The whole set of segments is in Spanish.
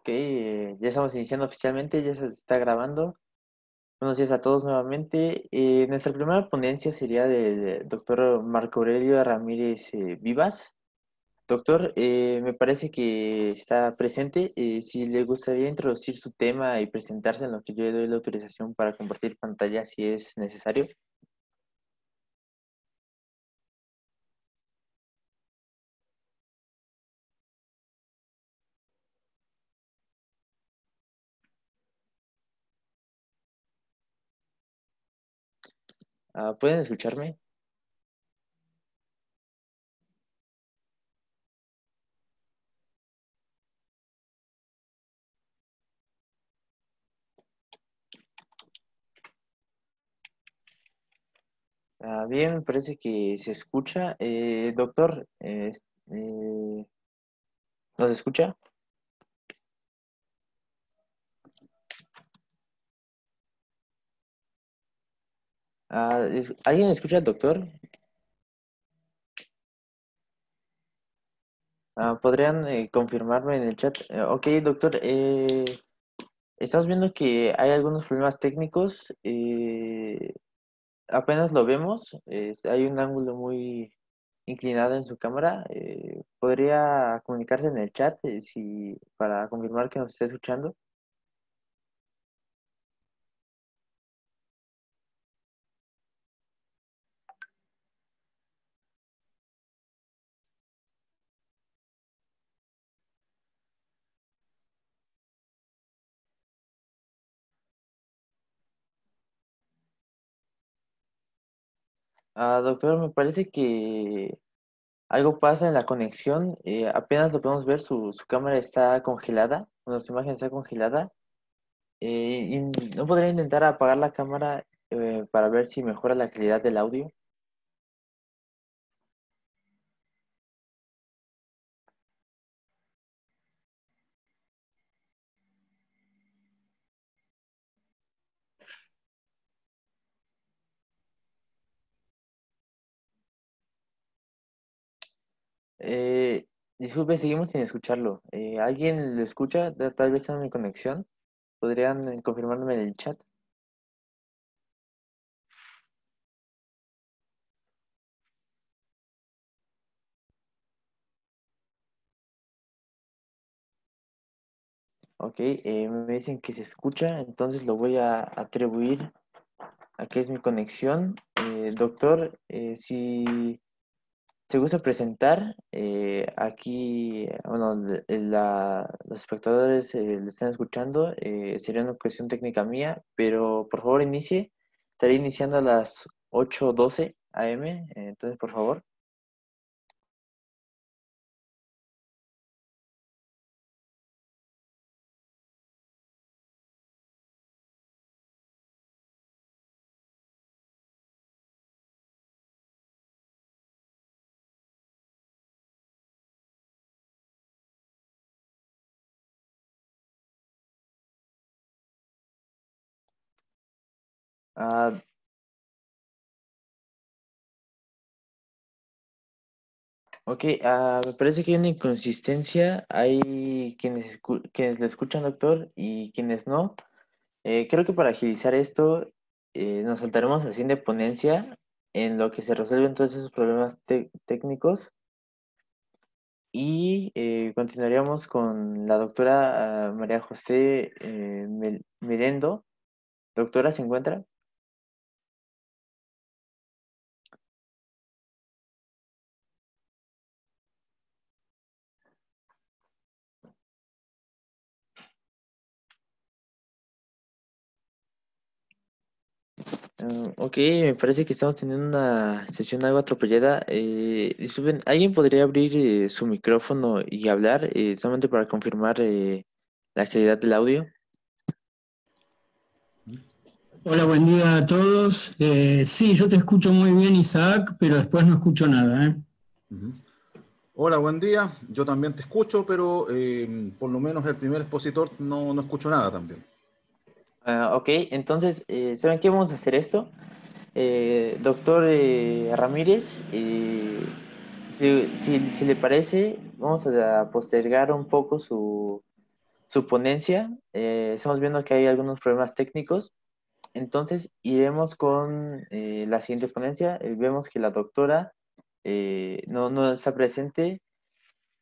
Ok, ya estamos iniciando oficialmente, ya se está grabando. Buenos días a todos nuevamente. Nuestra primera ponencia sería del doctor Marco Aurelio Ramírez Vivas. Doctor, me parece que está presente. Si le gustaría introducir su tema y presentarse en lo que yo le doy la autorización para compartir pantalla si es necesario. ¿Pueden escucharme? Bien, me parece que se escucha. Doctor, ¿nos escucha? ¿Alguien escucha al doctor? ¿Podrían confirmarme en el chat? Ok, doctor, estamos viendo que hay algunos problemas técnicos. Apenas lo vemos. Hay un ángulo muy inclinado en su cámara. ¿Podría comunicarse en el chat para confirmar que nos está escuchando? Doctor, me parece que algo pasa en la conexión. Apenas lo podemos ver, su cámara está congelada, bueno, su imagen está congelada. ¿Y no podría intentar apagar la cámara para ver si mejora la calidad del audio? Eh, Disculpe, seguimos sin escucharlo. ¿Alguien lo escucha? Tal vez en mi conexión. ¿Podrían confirmarme en el chat? Ok, me dicen que se escucha, entonces lo voy a atribuir a que es mi conexión. Doctor, si se gusta presentar, aquí, bueno, los espectadores lo están escuchando, sería una cuestión técnica mía, pero por favor inicie. Estaré iniciando a las 8:12 AM, entonces por favor. Ah, ok, me parece que hay una inconsistencia. Hay quienes lo escuchan, doctor, y quienes no. Creo que para agilizar esto, nos saltaremos así de ponencia en lo que se resuelven todos esos problemas técnicos y continuaríamos con la doctora María José Merendo. Doctora, ¿se encuentra? Ok, me parece que estamos teniendo una sesión algo atropellada. Disculpen, ¿alguien podría abrir su micrófono y hablar solamente para confirmar la calidad del audio? Hola, buen día a todos. Sí, yo te escucho muy bien, Isaac, pero después no escucho nada, ¿eh? Ujú. Hola, buen día. Yo también te escucho, pero por lo menos el primer expositor no escucho nada también. Ok, entonces, ¿saben qué? Vamos a hacer esto. Doctor Ramírez, si le parece, vamos a postergar un poco su su ponencia. Estamos viendo que hay algunos problemas técnicos. Entonces iremos con la siguiente ponencia. Vemos que la doctora no está presente,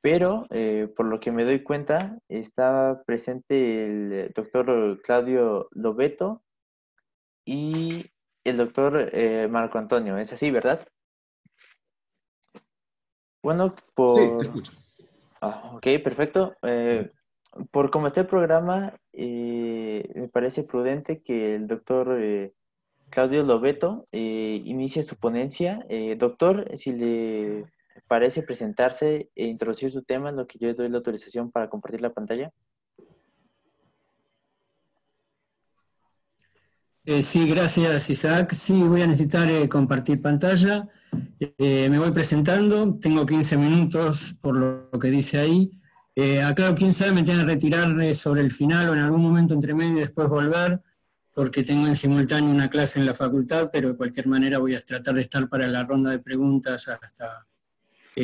pero por lo que me doy cuenta, está presente el doctor Claudio Lobeto y el doctor Marco Antonio. ¿Es así, verdad? Bueno, Sí, te escucho. ok, perfecto. Por cómo está el programa, me parece prudente que el doctor Claudio Lobeto inicie su ponencia. Doctor, si le parece presentarse e introducir su tema, en lo que yo doy la autorización para compartir la pantalla. Sí, gracias Isaac. Sí, voy a necesitar compartir pantalla. Me voy presentando, tengo 15 minutos por lo que dice ahí. Aclaro, quién sabe, me tiene que retirar sobre el final o en algún momento entre medio y después volver, porque tengo en simultáneo una clase en la facultad, pero de cualquier manera voy a tratar de estar para la ronda de preguntas hasta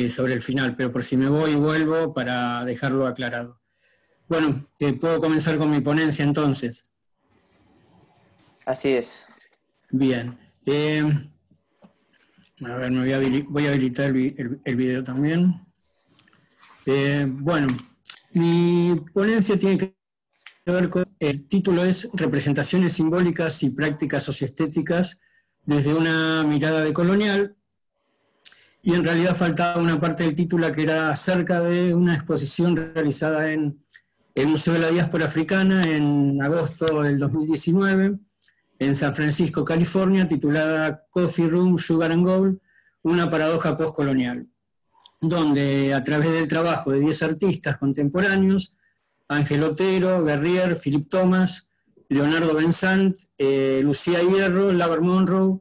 sobre el final, pero por si me voy y vuelvo para dejarlo aclarado. Bueno, puedo comenzar con mi ponencia entonces. Así es. Bien. A ver, voy a habilitar el video también. Bueno, mi ponencia tiene que ver con, el título es Representaciones simbólicas y prácticas socioestéticas desde una mirada decolonial, y en realidad faltaba una parte del título que era acerca de una exposición realizada en el Museo de la Diáspora Africana en agosto del 2019, en San Francisco, California, titulada Coffee Room, Sugar and Gold, una paradoja postcolonial, donde a través del trabajo de 10 artistas contemporáneos, Ángel Otero, Guerrier, Philip Thomas, Leonardo Bensant, Lucía Hierro, Lavar Monroe,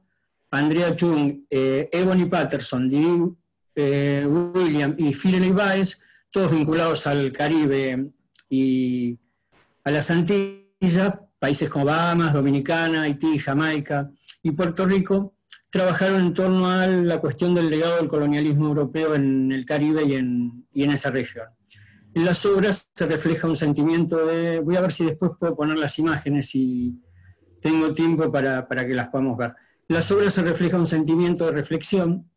Andrea Chung, Ebony Patterson, Didi William y Philly Baez, todos vinculados al Caribe y a las Antillas, países como Bahamas, Dominicana, Haití, Jamaica y Puerto Rico, trabajaron en torno a la cuestión del legado del colonialismo europeo en el Caribe y en esa región. En las obras se refleja un sentimiento de... Voy a ver si después puedo poner las imágenes si tengo tiempo para que las podamos ver. En las obras se refleja un sentimiento de reflexión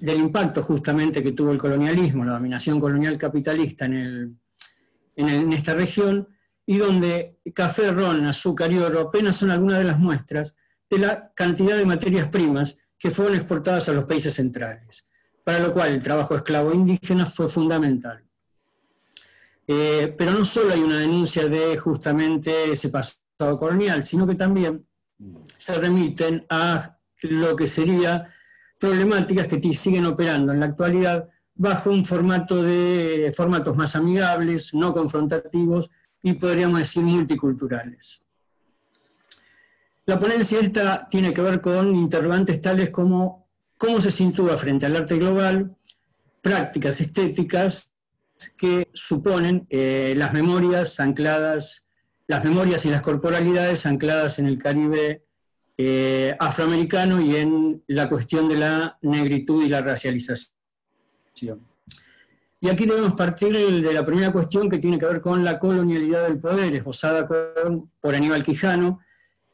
del impacto justamente que tuvo el colonialismo, la dominación colonial capitalista en esta región, y donde café, ron, azúcar y oro apenas son algunas de las muestras de la cantidad de materias primas que fueron exportadas a los países centrales, para lo cual el trabajo esclavo indígena fue fundamental. Pero no solo hay una denuncia de justamente ese pasado colonial, sino que también se remiten a lo que sería problemáticas que siguen operando en la actualidad bajo un formatos más amigables, no confrontativos y podríamos decir multiculturales. La ponencia esta tiene que ver con interrogantes tales como cómo se sitúa frente al arte global, prácticas estéticas que suponen las memorias y las corporalidades ancladas en el Caribe afroamericano y en la cuestión de la negritud y la racialización. Y aquí debemos partir de la primera cuestión, que tiene que ver con la colonialidad del poder, esbozada por Aníbal Quijano,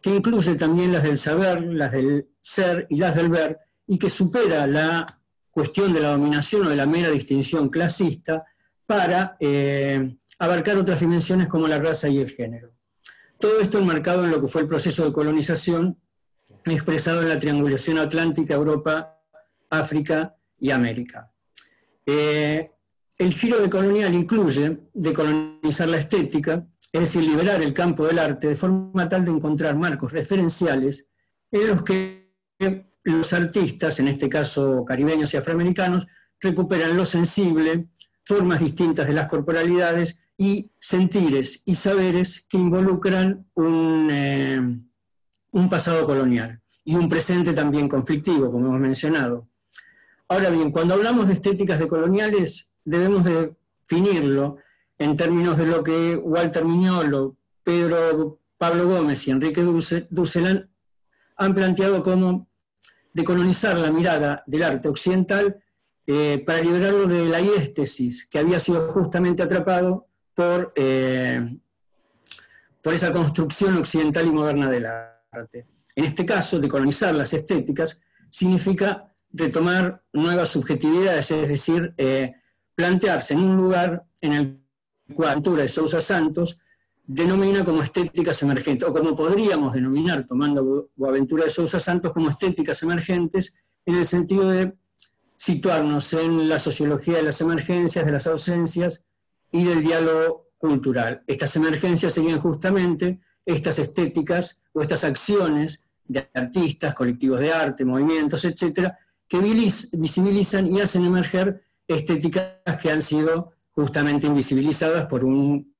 que incluye también las del saber, las del ser y las del ver, y que supera la cuestión de la dominación o de la mera distinción clasista para abarcar otras dimensiones como la raza y el género. Todo esto enmarcado en lo que fue el proceso de colonización expresado en la triangulación atlántica, Europa, África y América. El giro decolonial incluye decolonizar la estética, es decir, liberar el campo del arte de forma tal de encontrar marcos referenciales en los que los artistas, en este caso caribeños y afroamericanos, recuperan lo sensible, formas distintas de las corporalidades y sentires y saberes que involucran un pasado colonial y un presente también conflictivo, como hemos mencionado. Ahora bien, cuando hablamos de estéticas decoloniales, debemos definirlo en términos de lo que Walter Mignolo, Pablo Gómez y Enrique Dussel han planteado como decolonizar la mirada del arte occidental para liberarlo de la hiéstesis que había sido justamente atrapado por esa construcción occidental y moderna del arte. En este caso, decolonizar las estéticas significa retomar nuevas subjetividades, es decir, plantearse en un lugar en el cual la pintura de Sousa Santos denomina como estéticas emergentes, o como podríamos denominar, tomando Boaventura de Sousa Santos, como estéticas emergentes, en el sentido de situarnos en la sociología de las emergencias, de las ausencias y del diálogo cultural. Estas emergencias serían justamente estas estéticas o estas acciones de artistas, colectivos de arte, movimientos, etcétera, que visibilizan y hacen emerger estéticas que han sido justamente invisibilizadas por un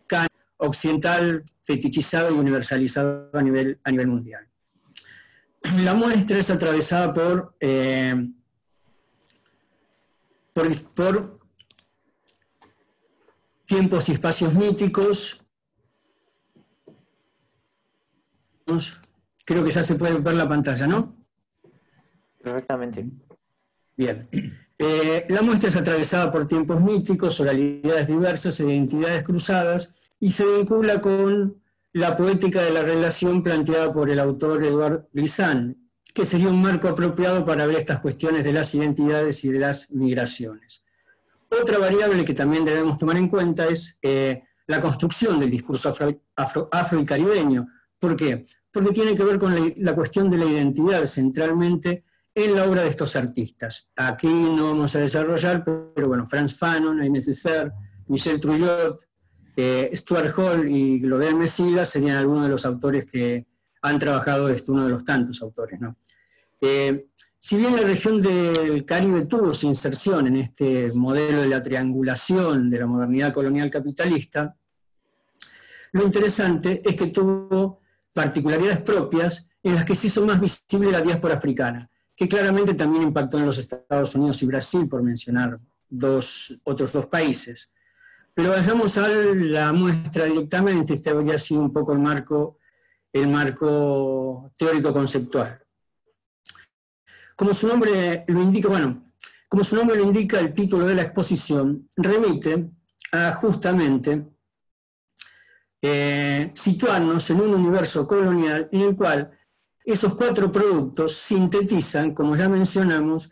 canon occidental fetichizado y universalizado a nivel mundial. La muestra es atravesada por tiempos y espacios míticos. Creo que ya se puede ver la pantalla, ¿no? Perfectamente. Bien. La muestra es atravesada por tiempos míticos, oralidades diversas, identidades cruzadas, y se vincula con la poética de la relación planteada por el autor Edouard Glissant, que sería un marco apropiado para ver estas cuestiones de las identidades y de las migraciones. Otra variable que también debemos tomar en cuenta es la construcción del discurso afro y caribeño. ¿Por qué? Porque tiene que ver con la cuestión de la identidad, centralmente en la obra de estos artistas. Aquí no vamos a desarrollar, pero bueno, Frantz Fanon, Aimé Césaire, Michel Trouillot, Stuart Hall y Claudel Mesila serían algunos de los autores que han trabajado esto, uno de los tantos autores, ¿no? Si bien la región del Caribe tuvo su inserción en este modelo de la triangulación de la modernidad colonial capitalista, lo interesante es que tuvo particularidades propias en las que se hizo más visible la diáspora africana, que claramente también impactó en los Estados Unidos y Brasil, por mencionar otros dos países. Pero vayamos a la muestra directamente. Este habría sido un poco el marco teórico-conceptual. Como su nombre lo indica, el título de la exposición remite a justamente situarnos en un universo colonial en el cual esos cuatro productos sintetizan, como ya mencionamos,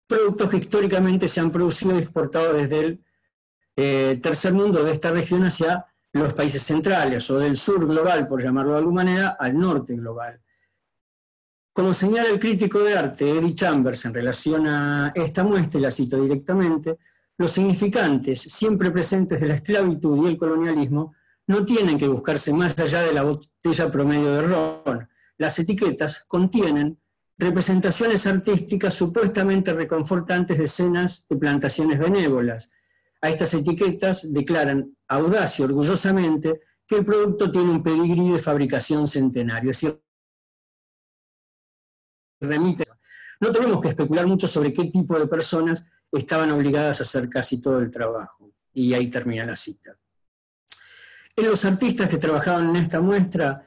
productos que históricamente se han producido y exportado desde el tercer mundo de esta región hacia los países centrales, o del sur global, por llamarlo de alguna manera, al norte global. Como señala el crítico de arte Eddie Chambers en relación a esta muestra, y la cito directamente, los significantes siempre presentes de la esclavitud y el colonialismo no tienen que buscarse más allá de la botella promedio de ron. Las etiquetas contienen representaciones artísticas supuestamente reconfortantes de escenas de plantaciones benévolas. A estas etiquetas declaran audaz y orgullosamente que el producto tiene un pedigrí de fabricación centenario, es decir, remite. No tenemos que especular mucho sobre qué tipo de personas estaban obligadas a hacer casi todo el trabajo. Y ahí termina la cita. En los artistas que trabajaban en esta muestra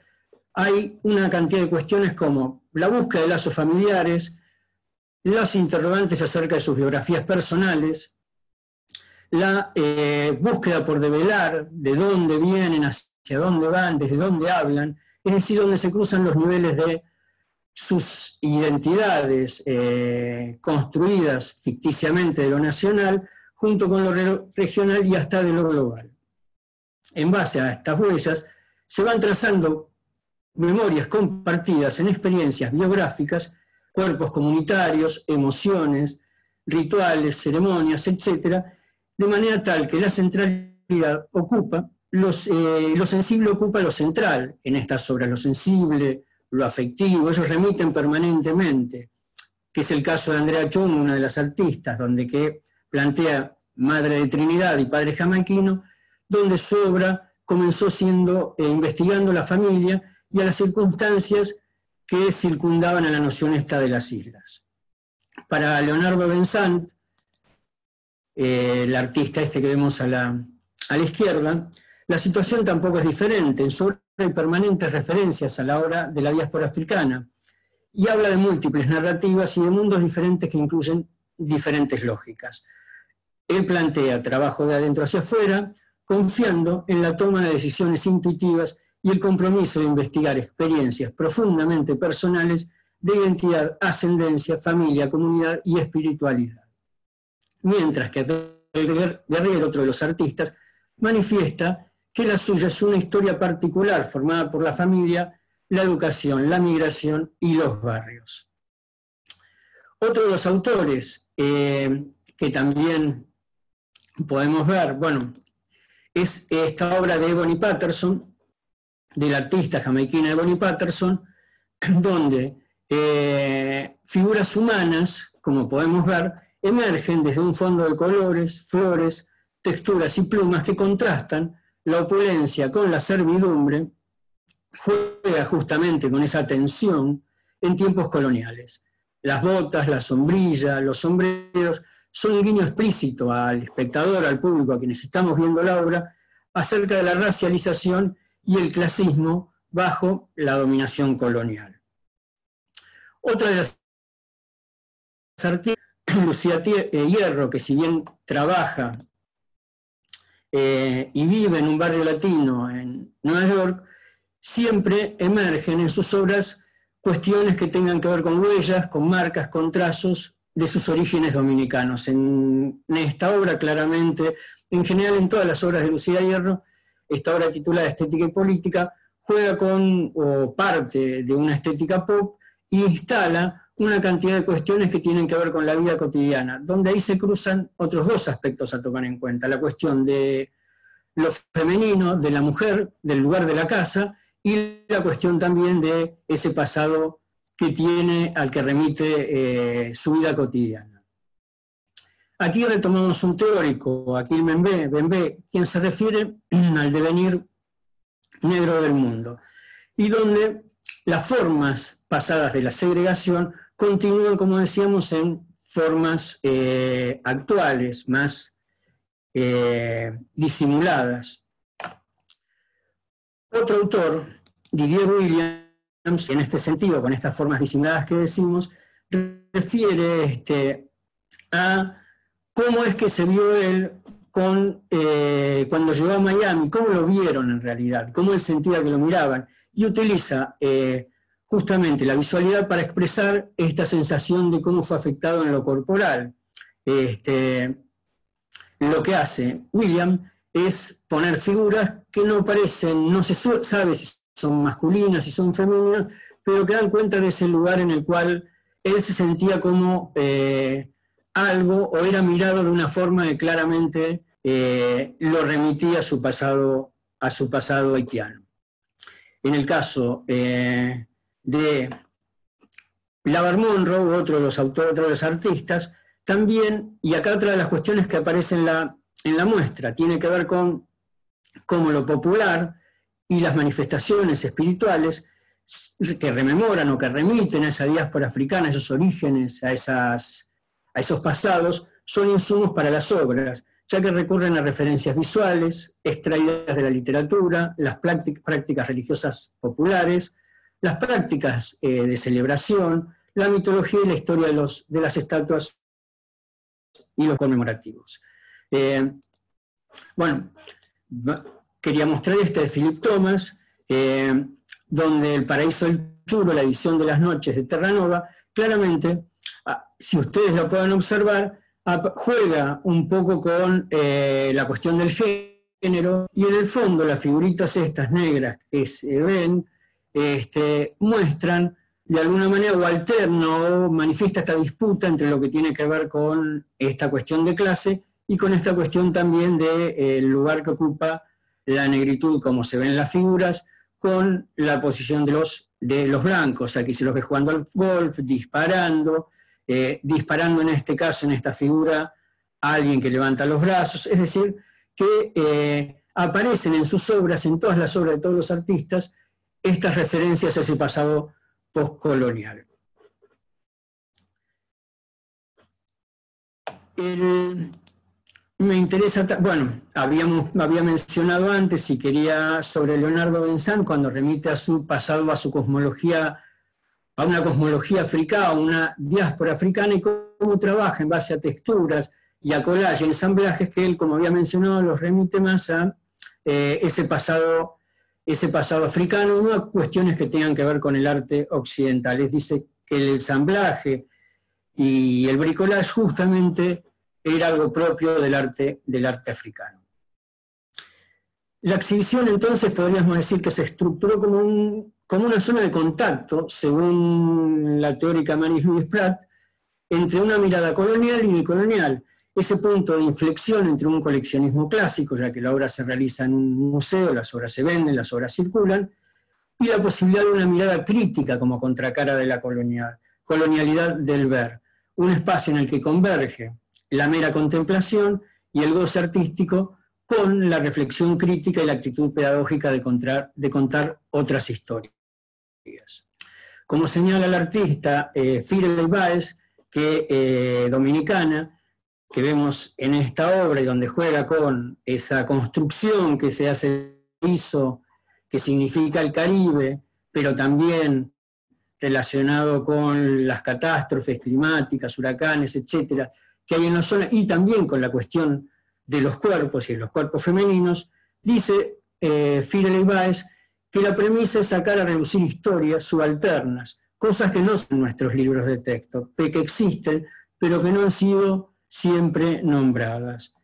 hay una cantidad de cuestiones como la búsqueda de lazos familiares, los interrogantes acerca de sus biografías personales, la búsqueda por develar de dónde vienen, hacia dónde van, desde dónde hablan, es decir, donde se cruzan los niveles de sus identidades construidas ficticiamente de lo nacional, junto con lo regional y hasta de lo global. En base a estas huellas, se van trazando memorias compartidas en experiencias biográficas, cuerpos comunitarios, emociones, rituales, ceremonias, etc., de manera tal que la centralidad ocupa, lo sensible ocupa lo central en estas obras, lo sensible, lo afectivo, ellos remiten permanentemente, que es el caso de Andrea Chung, una de las artistas, donde que plantea Madre de Trinidad y Padre Jamaiquino, donde su obra comenzó siendo investigando la familia y a las circunstancias que circundaban a la noción esta de las islas. Para Leonardo Bensant, el artista este que vemos a la izquierda, la situación tampoco es diferente. En su obra hay permanentes referencias a la obra de la diáspora africana y habla de múltiples narrativas y de mundos diferentes que incluyen diferentes lógicas. Él plantea trabajo de adentro hacia afuera, confiando en la toma de decisiones intuitivas y el compromiso de investigar experiencias profundamente personales de identidad, ascendencia, familia, comunidad y espiritualidad. Mientras que Guerrier, otro de los artistas, manifiesta que la suya es una historia particular formada por la familia, la educación, la migración y los barrios. Otro de los autores que también podemos ver, bueno, es esta obra de Ebony Patterson, del artista jamaiquina Ebony Patterson, donde figuras humanas, como podemos ver, emergen desde un fondo de colores, flores, texturas y plumas que contrastan la opulencia con la servidumbre, juega justamente con esa tensión en tiempos coloniales. Las botas, la sombrilla, los sombreros son un guiño explícito al espectador, al público, a quienes estamos viendo la obra, acerca de la racialización y el clasismo bajo la dominación colonial. Otra de las artistas, Lucía Hierro, que si bien trabaja y vive en un barrio latino en Nueva York, siempre emergen en sus obras cuestiones que tengan que ver con huellas, con marcas, con trazos de sus orígenes dominicanos. En esta obra, claramente, en general en todas las obras de Lucía Hierro, esta obra titulada Estética y Política, juega con o parte de una estética pop e instala una cantidad de cuestiones que tienen que ver con la vida cotidiana, donde ahí se cruzan otros dos aspectos a tomar en cuenta: la cuestión de lo femenino, de la mujer, del lugar de la casa, y la cuestión también de ese pasado que tiene, al que remite su vida cotidiana. Aquí retomamos un teórico, Achille Mbembe, quien se refiere al devenir negro del mundo, y donde las formas pasadas de la segregación continúan, como decíamos, en formas actuales, más disimuladas. Otro autor, Didier Williams, en este sentido, con estas formas disimuladas que decimos, refiere a cómo es que se vio él cuando llegó a Miami, cómo lo vieron en realidad, cómo él sentía que lo miraban, y utiliza justamente la visualidad para expresar esta sensación de cómo fue afectado en lo corporal. Lo que hace William es poner figuras que no parecen, no se sabe si son masculinas, si son femeninas, pero que dan cuenta de ese lugar en el cual él se sentía como algo, o era mirado de una forma que claramente lo remitía a su pasado haitiano. En el caso de Lavar Monroe, otro de los autores, otro de los artistas, también, y acá otra de las cuestiones que aparece en la muestra, tiene que ver con cómo lo popular y las manifestaciones espirituales que rememoran o que remiten a esa diáspora africana, a esos orígenes, a esos pasados, son insumos para las obras, ya que recurren a referencias visuales, extraídas de la literatura, las prácticas religiosas populares, las prácticas de celebración, la mitología y la historia de las estatuas y los conmemorativos. Bueno, quería mostrar este de Philip Thomas, donde El Paraíso del Chulo, la edición de las noches de Terranova, claramente, si ustedes lo pueden observar, juega un poco con la cuestión del género, y en el fondo las figuritas estas negras que se ven muestran de alguna manera, o alterna o manifiesta esta disputa entre lo que tiene que ver con esta cuestión de clase y con esta cuestión también del lugar que ocupa la negritud, como se ven en las figuras, con la posición de los blancos. Aquí se los ve jugando al golf, disparando en este caso, en esta figura, a alguien que levanta los brazos, es decir, que aparecen en sus obras, en todas las obras de todos los artistas, estas referencias a ese pasado postcolonial. Me interesa, bueno, había mencionado antes, y quería, sobre Leonardo Benzán, cuando remite a su pasado, a su cosmología, a una cosmología africana, a una diáspora africana, y cómo trabaja en base a texturas y a collage y ensamblajes que él, como había mencionado, los remite más a ese pasado africano, no a cuestiones que tengan que ver con el arte occidental. Es dice que el ensamblaje y el bricolage justamente era algo propio del arte africano. La exhibición entonces podríamos decir que se estructuró como una zona de contacto, según la teórica Marie-Louise Pratt, entre una mirada colonial y decolonial, ese punto de inflexión entre un coleccionismo clásico, ya que la obra se realiza en un museo, las obras se venden, las obras circulan, y la posibilidad de una mirada crítica como contracara de la colonialidad del ver, un espacio en el que converge la mera contemplación y el goce artístico con la reflexión crítica y la actitud pedagógica de contar otras historias. Como señala el artista Firelei Báez, dominicana, que vemos en esta obra y donde juega con esa construcción que se hizo, que significa el Caribe, pero también relacionado con las catástrofes climáticas, huracanes, etcétera, que hay en la zona, y también con la cuestión de los cuerpos y de los cuerpos femeninos, dice Firelei Báez que la premisa es sacar a relucir historias subalternas, cosas que no son en nuestros libros de texto, que existen, pero que no han sido siempre nombradas.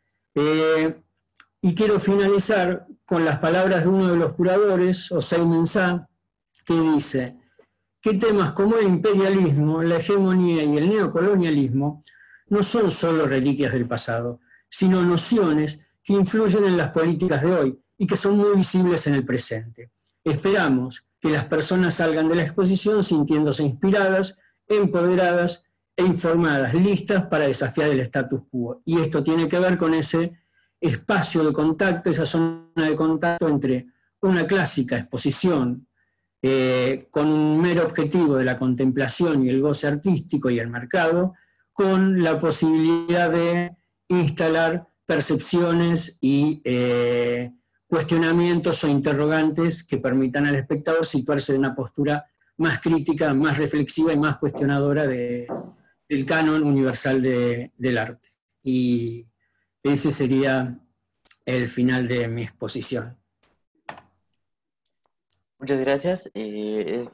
Y quiero finalizar con las palabras de uno de los curadores, Osei Mensah, que dice que temas como el imperialismo, la hegemonía y el neocolonialismo no son solo reliquias del pasado, sino nociones que influyen en las políticas de hoy y que son muy visibles en el presente. Esperamos que las personas salgan de la exposición sintiéndose inspiradas, empoderadas e informadas, listas para desafiar el status quo. Y esto tiene que ver con ese espacio de contacto, esa zona de contacto entre una clásica exposición con un mero objetivo de la contemplación y el goce artístico y el mercado, con la posibilidad de instalar percepciones y cuestionamientos o interrogantes que permitan al espectador situarse en una postura más crítica, más reflexiva y más cuestionadora del canon universal del arte. Y ese sería el final de mi exposición. Muchas gracias.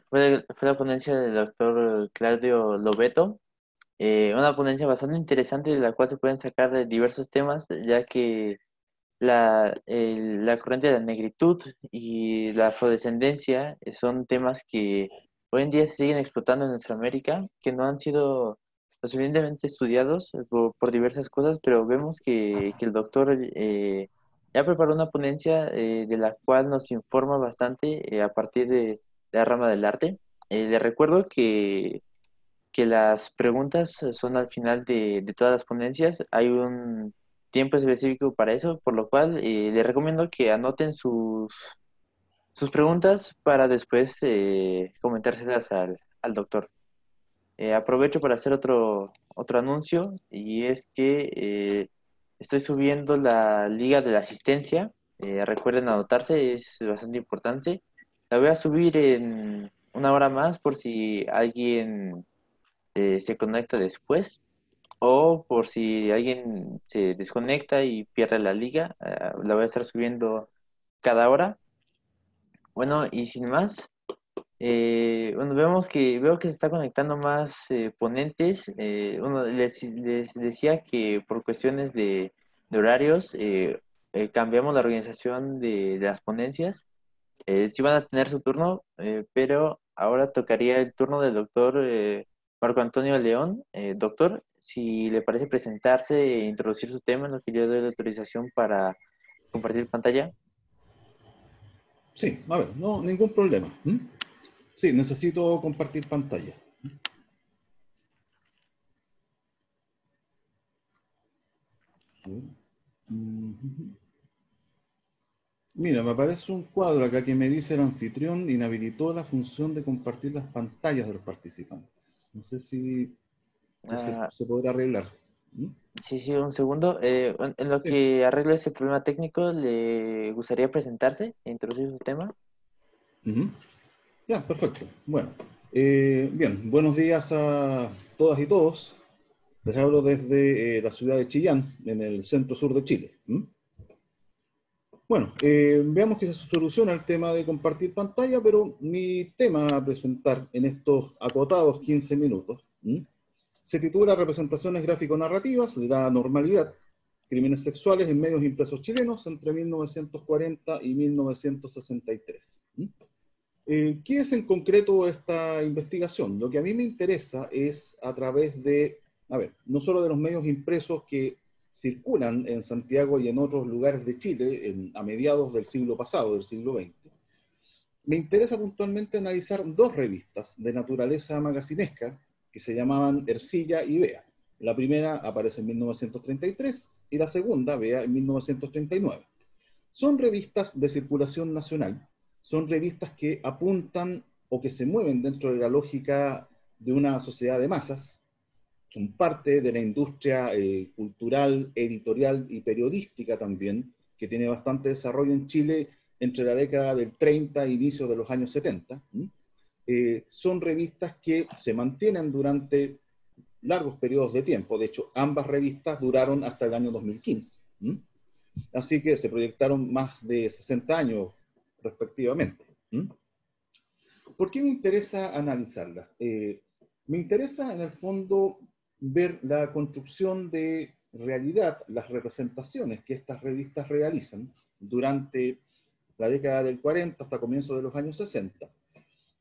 Fue la ponencia del doctor Claudio Lobeto. Una ponencia bastante interesante de la cual se pueden sacar de diversos temas, ya que la corriente de la negritud y la afrodescendencia son temas que hoy en día se siguen explotando en nuestra América, que no han sido lo suficientemente estudiados por diversas cosas, pero vemos que el doctor ya preparó una ponencia de la cual nos informa bastante a partir de la rama del arte. Le recuerdo que las preguntas son al final de todas las ponencias. Hay un tiempo específico para eso, por lo cual les recomiendo que anoten sus preguntas para después comentárselas al doctor. Aprovecho para hacer otro anuncio, y es que estoy subiendo la liga de la asistencia. Recuerden anotarse, es bastante importante. La voy a subir en una hora más por si alguien se conecta después, o por si alguien se desconecta y pierde la liga. La voy a estar subiendo cada hora. Bueno, y sin más, bueno, veo que se está conectando más ponentes. Les decía que por cuestiones de horarios cambiamos la organización de las ponencias. Sí van a tener su turno, pero ahora tocaría el turno del doctor Marco Antonio León. Doctor, si le parece presentarse e introducir su tema, en lo que yo doy la autorización para compartir pantalla. Sí, a ver, no, ningún problema. Sí, necesito compartir pantalla. Mira, me aparece un cuadro acá que me dice: el anfitrión inhabilitó la función de compartir las pantallas de los participantes. No sé si se podrá arreglar. Sí, un segundo. En lo Sí. que arreglo ese problema técnico, ¿le gustaría presentarse e introducir su tema? Ya, perfecto. Bueno, bien, buenos días a todas y todos. Les hablo desde la ciudad de Chillán, en el centro sur de Chile. Bueno, veamos que se soluciona el tema de compartir pantalla, pero mi tema a presentar en estos acotados 15 minutos se titula Representaciones gráfico-narrativas de la normalidad, crímenes sexuales en medios impresos chilenos entre 1940 y 1963. ¿Qué es en concreto esta investigación? Lo que a mí me interesa es a través de, no solo de los medios impresos que circulan en Santiago y en otros lugares de Chile a mediados del siglo pasado, del siglo XX, me interesa puntualmente analizar dos revistas de naturaleza magacinesca que se llamaban Ercilla y Bea. La primera aparece en 1933 y la segunda, Bea, en 1939. Son revistas de circulación nacional, son revistas que apuntan o que se mueven dentro de la lógica de una sociedad de masas, son parte de la industria cultural, editorial y periodística también, que tiene bastante desarrollo en Chile entre la década del 30 e inicio de los años 70. Son revistas que se mantienen durante largos periodos de tiempo. De hecho, ambas revistas duraron hasta el año 2015. Así que se proyectaron más de 60 años respectivamente. ¿Por qué me interesa analizarlas? Me interesa en el fondo ver la construcción de realidad, las representaciones que estas revistas realizan durante la década del 40 hasta comienzos de los años 60,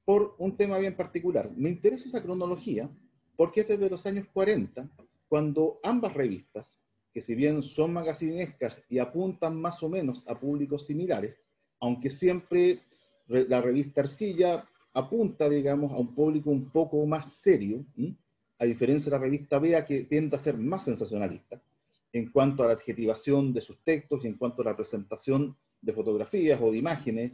por un tema bien particular. Me interesa esa cronología porque es desde los años 40 cuando ambas revistas, que si bien son magacinescas y apuntan más o menos a públicos similares, aunque siempre la revista Ercilla apunta, digamos, a un público un poco más serio, a diferencia de la revista Bea, que tiende a ser más sensacionalista en cuanto a la adjetivación de sus textos y en cuanto a la presentación de fotografías o de imágenes.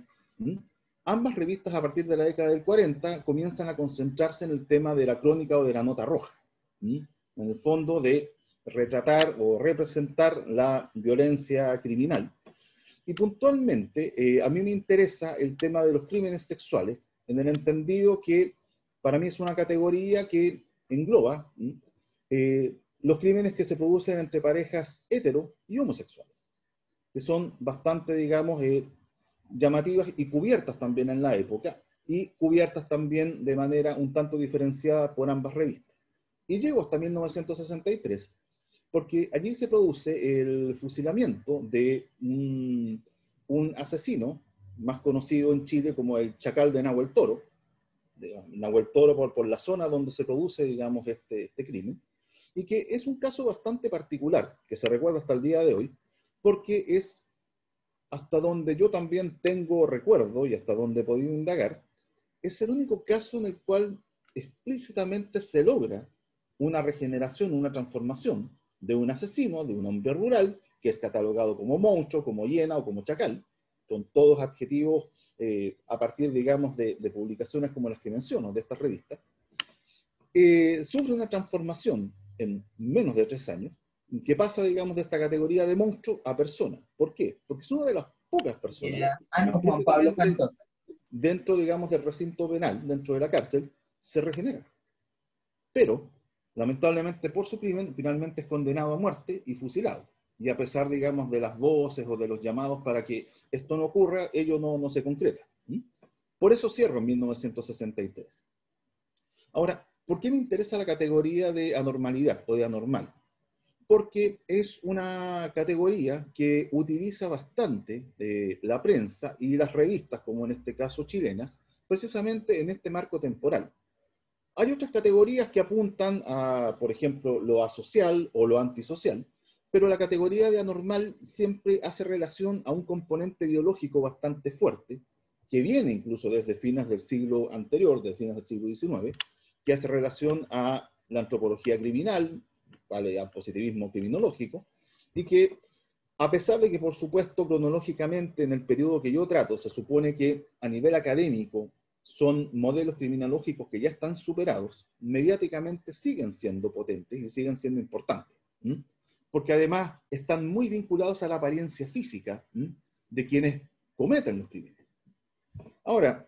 Ambas revistas a partir de la década del 40 comienzan a concentrarse en el tema de la crónica o de la nota roja, en el fondo de retratar o representar la violencia criminal. Y puntualmente, a mí me interesa el tema de los crímenes sexuales, en el entendido que para mí es una categoría que engloba los crímenes que se producen entre parejas hetero y homosexuales, que son bastante, digamos, llamativas y cubiertas también en la época, y cubiertas también de manera un tanto diferenciada por ambas revistas. Y llego hasta 1963, porque allí se produce el fusilamiento de un asesino, más conocido en Chile como el Chacal de Nahuel Toro, por la zona donde se produce, digamos, este crimen, y que es un caso bastante particular, que se recuerda hasta el día de hoy, porque es, hasta donde yo también tengo recuerdo y hasta donde he podido indagar, es el único caso en el cual explícitamente se logra una regeneración, una transformación de un asesino, de un hombre rural, que es catalogado como monstruo, como hiena o como chacal, con todos adjetivos a partir, digamos, de publicaciones como las que menciono, de estas revistas, sufre una transformación en menos de 3 años, que pasa, digamos, de esta categoría de monstruo a persona. ¿Por qué? Porque es una de las pocas personas Juan Pablo Cantón. dentro, digamos, del recinto penal, dentro de la cárcel, se regenera. Pero, lamentablemente, por su crimen, finalmente es condenado a muerte y fusilado. Y a pesar, digamos, de las voces o de los llamados para que esto no ocurra, ello no se concreta. Por eso cierro en 1963. Ahora, ¿por qué me interesa la categoría de anormalidad o de anormal? Porque es una categoría que utiliza bastante la prensa y las revistas, como en este caso chilenas, precisamente en este marco temporal. Hay otras categorías que apuntan a, por ejemplo, lo asocial o lo antisocial, pero la categoría de anormal siempre hace relación a un componente biológico bastante fuerte, que viene incluso desde fines del siglo anterior, desde fines del siglo XIX, que hace relación a la antropología criminal, ¿vale?, al positivismo criminológico, y que, a pesar de que, por supuesto, cronológicamente en el periodo que yo trato, se supone que a nivel académico son modelos criminológicos que ya están superados, mediáticamente siguen siendo potentes y siguen siendo importantes. Porque además están muy vinculados a la apariencia física de quienes cometen los crímenes. Ahora,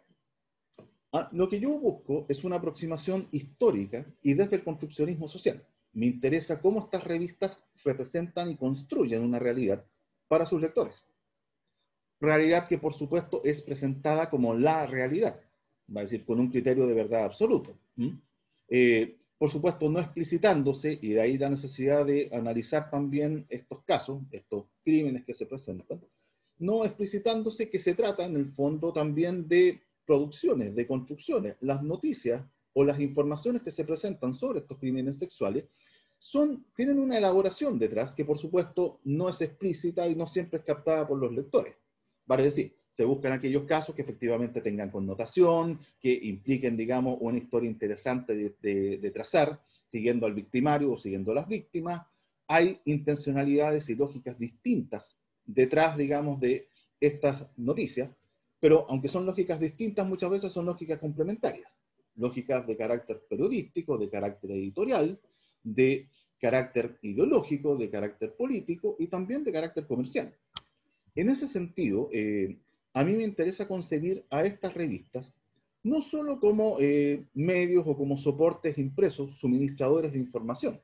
lo que yo busco es una aproximación histórica y desde el construccionismo social. Me interesa cómo estas revistas representan y construyen una realidad para sus lectores. realidad que por supuesto es presentada como la realidad, va a decir, con un criterio de verdad absoluto. Por supuesto, no explicitándose, y de ahí la necesidad de analizar también estos casos, estos crímenes que se presentan, no explicitándose que se trata en el fondo también de producciones, de construcciones. Las noticias o las informaciones que se presentan sobre estos crímenes sexuales tienen una elaboración detrás que por supuesto no es explícita y no siempre es captada por los lectores. Vale decir, se buscan aquellos casos que efectivamente tengan connotación, que impliquen, digamos, una historia interesante de trazar, siguiendo al victimario o siguiendo a las víctimas. Hay intencionalidades y lógicas distintas detrás, digamos, de estas noticias, pero aunque son lógicas distintas, muchas veces son lógicas complementarias. Lógicas de carácter periodístico, de carácter editorial, de carácter ideológico, de carácter político y también de carácter comercial. En ese sentido, a mí me interesa concebir a estas revistas no solo como medios o como soportes impresos, suministradores de información,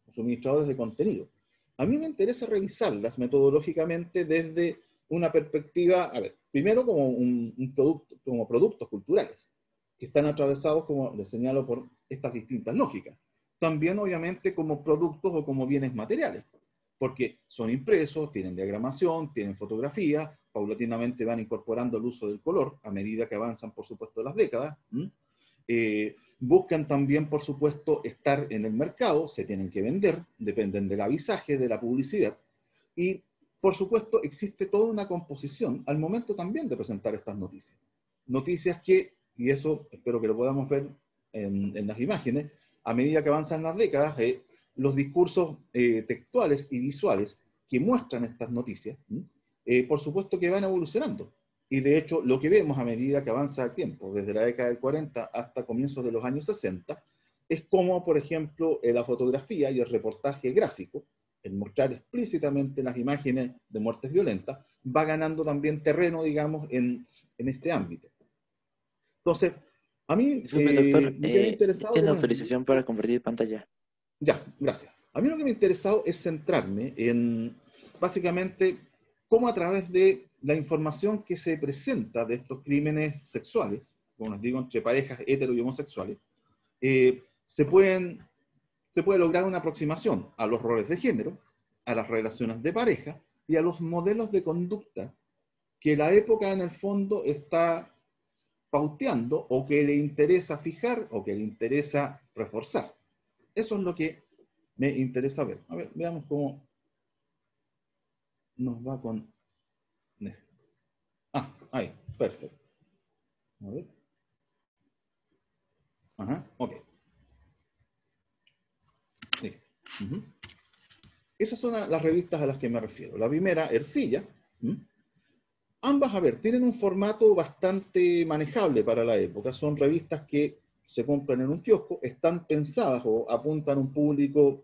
suministradores de contenido. A mí me interesa revisarlas metodológicamente desde una perspectiva, a ver, primero como un producto, como productos culturales, que están atravesados, como les señalo, por estas distintas lógicas. También, obviamente, como productos o como bienes materiales, porque son impresos, tienen diagramación, tienen fotografía, paulatinamente van incorporando el uso del color a medida que avanzan, por supuesto, las décadas. Buscan también, por supuesto, estar en el mercado, se tienen que vender, dependen del avisaje, de la publicidad, y, por supuesto, existe toda una composición al momento también de presentar estas noticias. Noticias que, y eso espero que lo podamos ver en las imágenes, a medida que avanzan las décadas, los discursos textuales y visuales que muestran estas noticias, por supuesto que van evolucionando. Y de hecho, lo que vemos a medida que avanza el tiempo, desde la década del 40 hasta comienzos de los años 60, es como, por ejemplo, la fotografía y el reportaje gráfico, el mostrar explícitamente las imágenes de muertes violentas, va ganando también terreno, digamos, en este ámbito. Entonces, a mí Disculpe, doctor, lo que me ha interesado... ¿tiene autorización para compartir pantalla? Ya, gracias. A mí lo que me ha interesado es centrarme en, básicamente, cómo a través de la información que se presenta de estos crímenes sexuales, como les digo, entre parejas hetero y homosexuales, se puede lograr una aproximación a los roles de género, a las relaciones de pareja y a los modelos de conducta que la época en el fondo está pauteando o que le interesa fijar o que le interesa reforzar. Eso es lo que me interesa ver. A ver, veamos cómo nos va con... Ah, ahí, perfecto. A ver. Ajá, ok. Listo. Esas son las revistas a las que me refiero. La primera, Ercilla. Ambas, a ver, tienen un formato bastante manejable para la época. Son revistas que se compran en un kiosco, están pensadas o apuntan a un público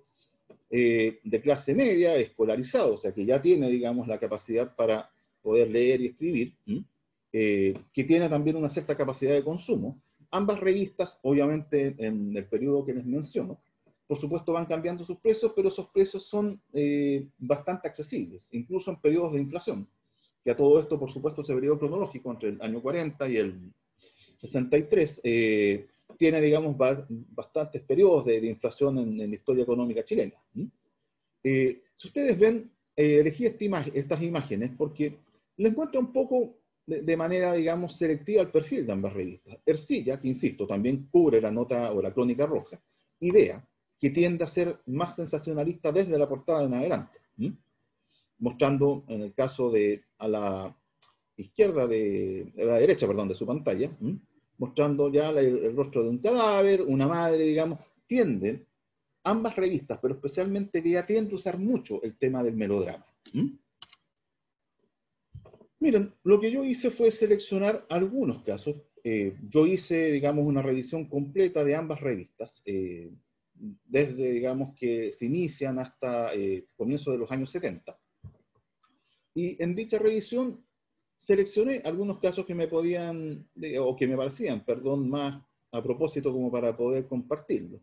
de clase media, escolarizado, o sea, que ya tiene, digamos, la capacidad para poder leer y escribir, que tiene también una cierta capacidad de consumo. Ambas revistas, obviamente, en el periodo que les menciono, por supuesto van cambiando sus precios, pero esos precios son bastante accesibles, incluso en periodos de inflación, que a todo esto, por supuesto, ese periodo cronológico entre el año 40 y el 63, tiene, digamos, bastantes periodos de inflación en la historia económica chilena. Si ustedes ven, elegí estas imágenes porque les muestra un poco de manera, digamos, selectiva el perfil de ambas revistas. Ercilla, que insisto, también cubre la nota o la crónica roja, y Vea, que tiende a ser más sensacionalista desde la portada en adelante, mostrando, en el caso de a la izquierda a la derecha, perdón, de su pantalla, mostrando ya el rostro de un cadáver, una madre, digamos, tienden, ambas revistas, pero especialmente Vea, tiende a usar mucho el tema del melodrama. Miren, lo que yo hice fue seleccionar algunos casos. Yo hice, digamos, una revisión completa de ambas revistas, desde, digamos, que se inician hasta comienzos de los años 70. Y en dicha revisión seleccioné algunos casos que me podían, o que me parecían, perdón, más a propósito como para poder compartirlo.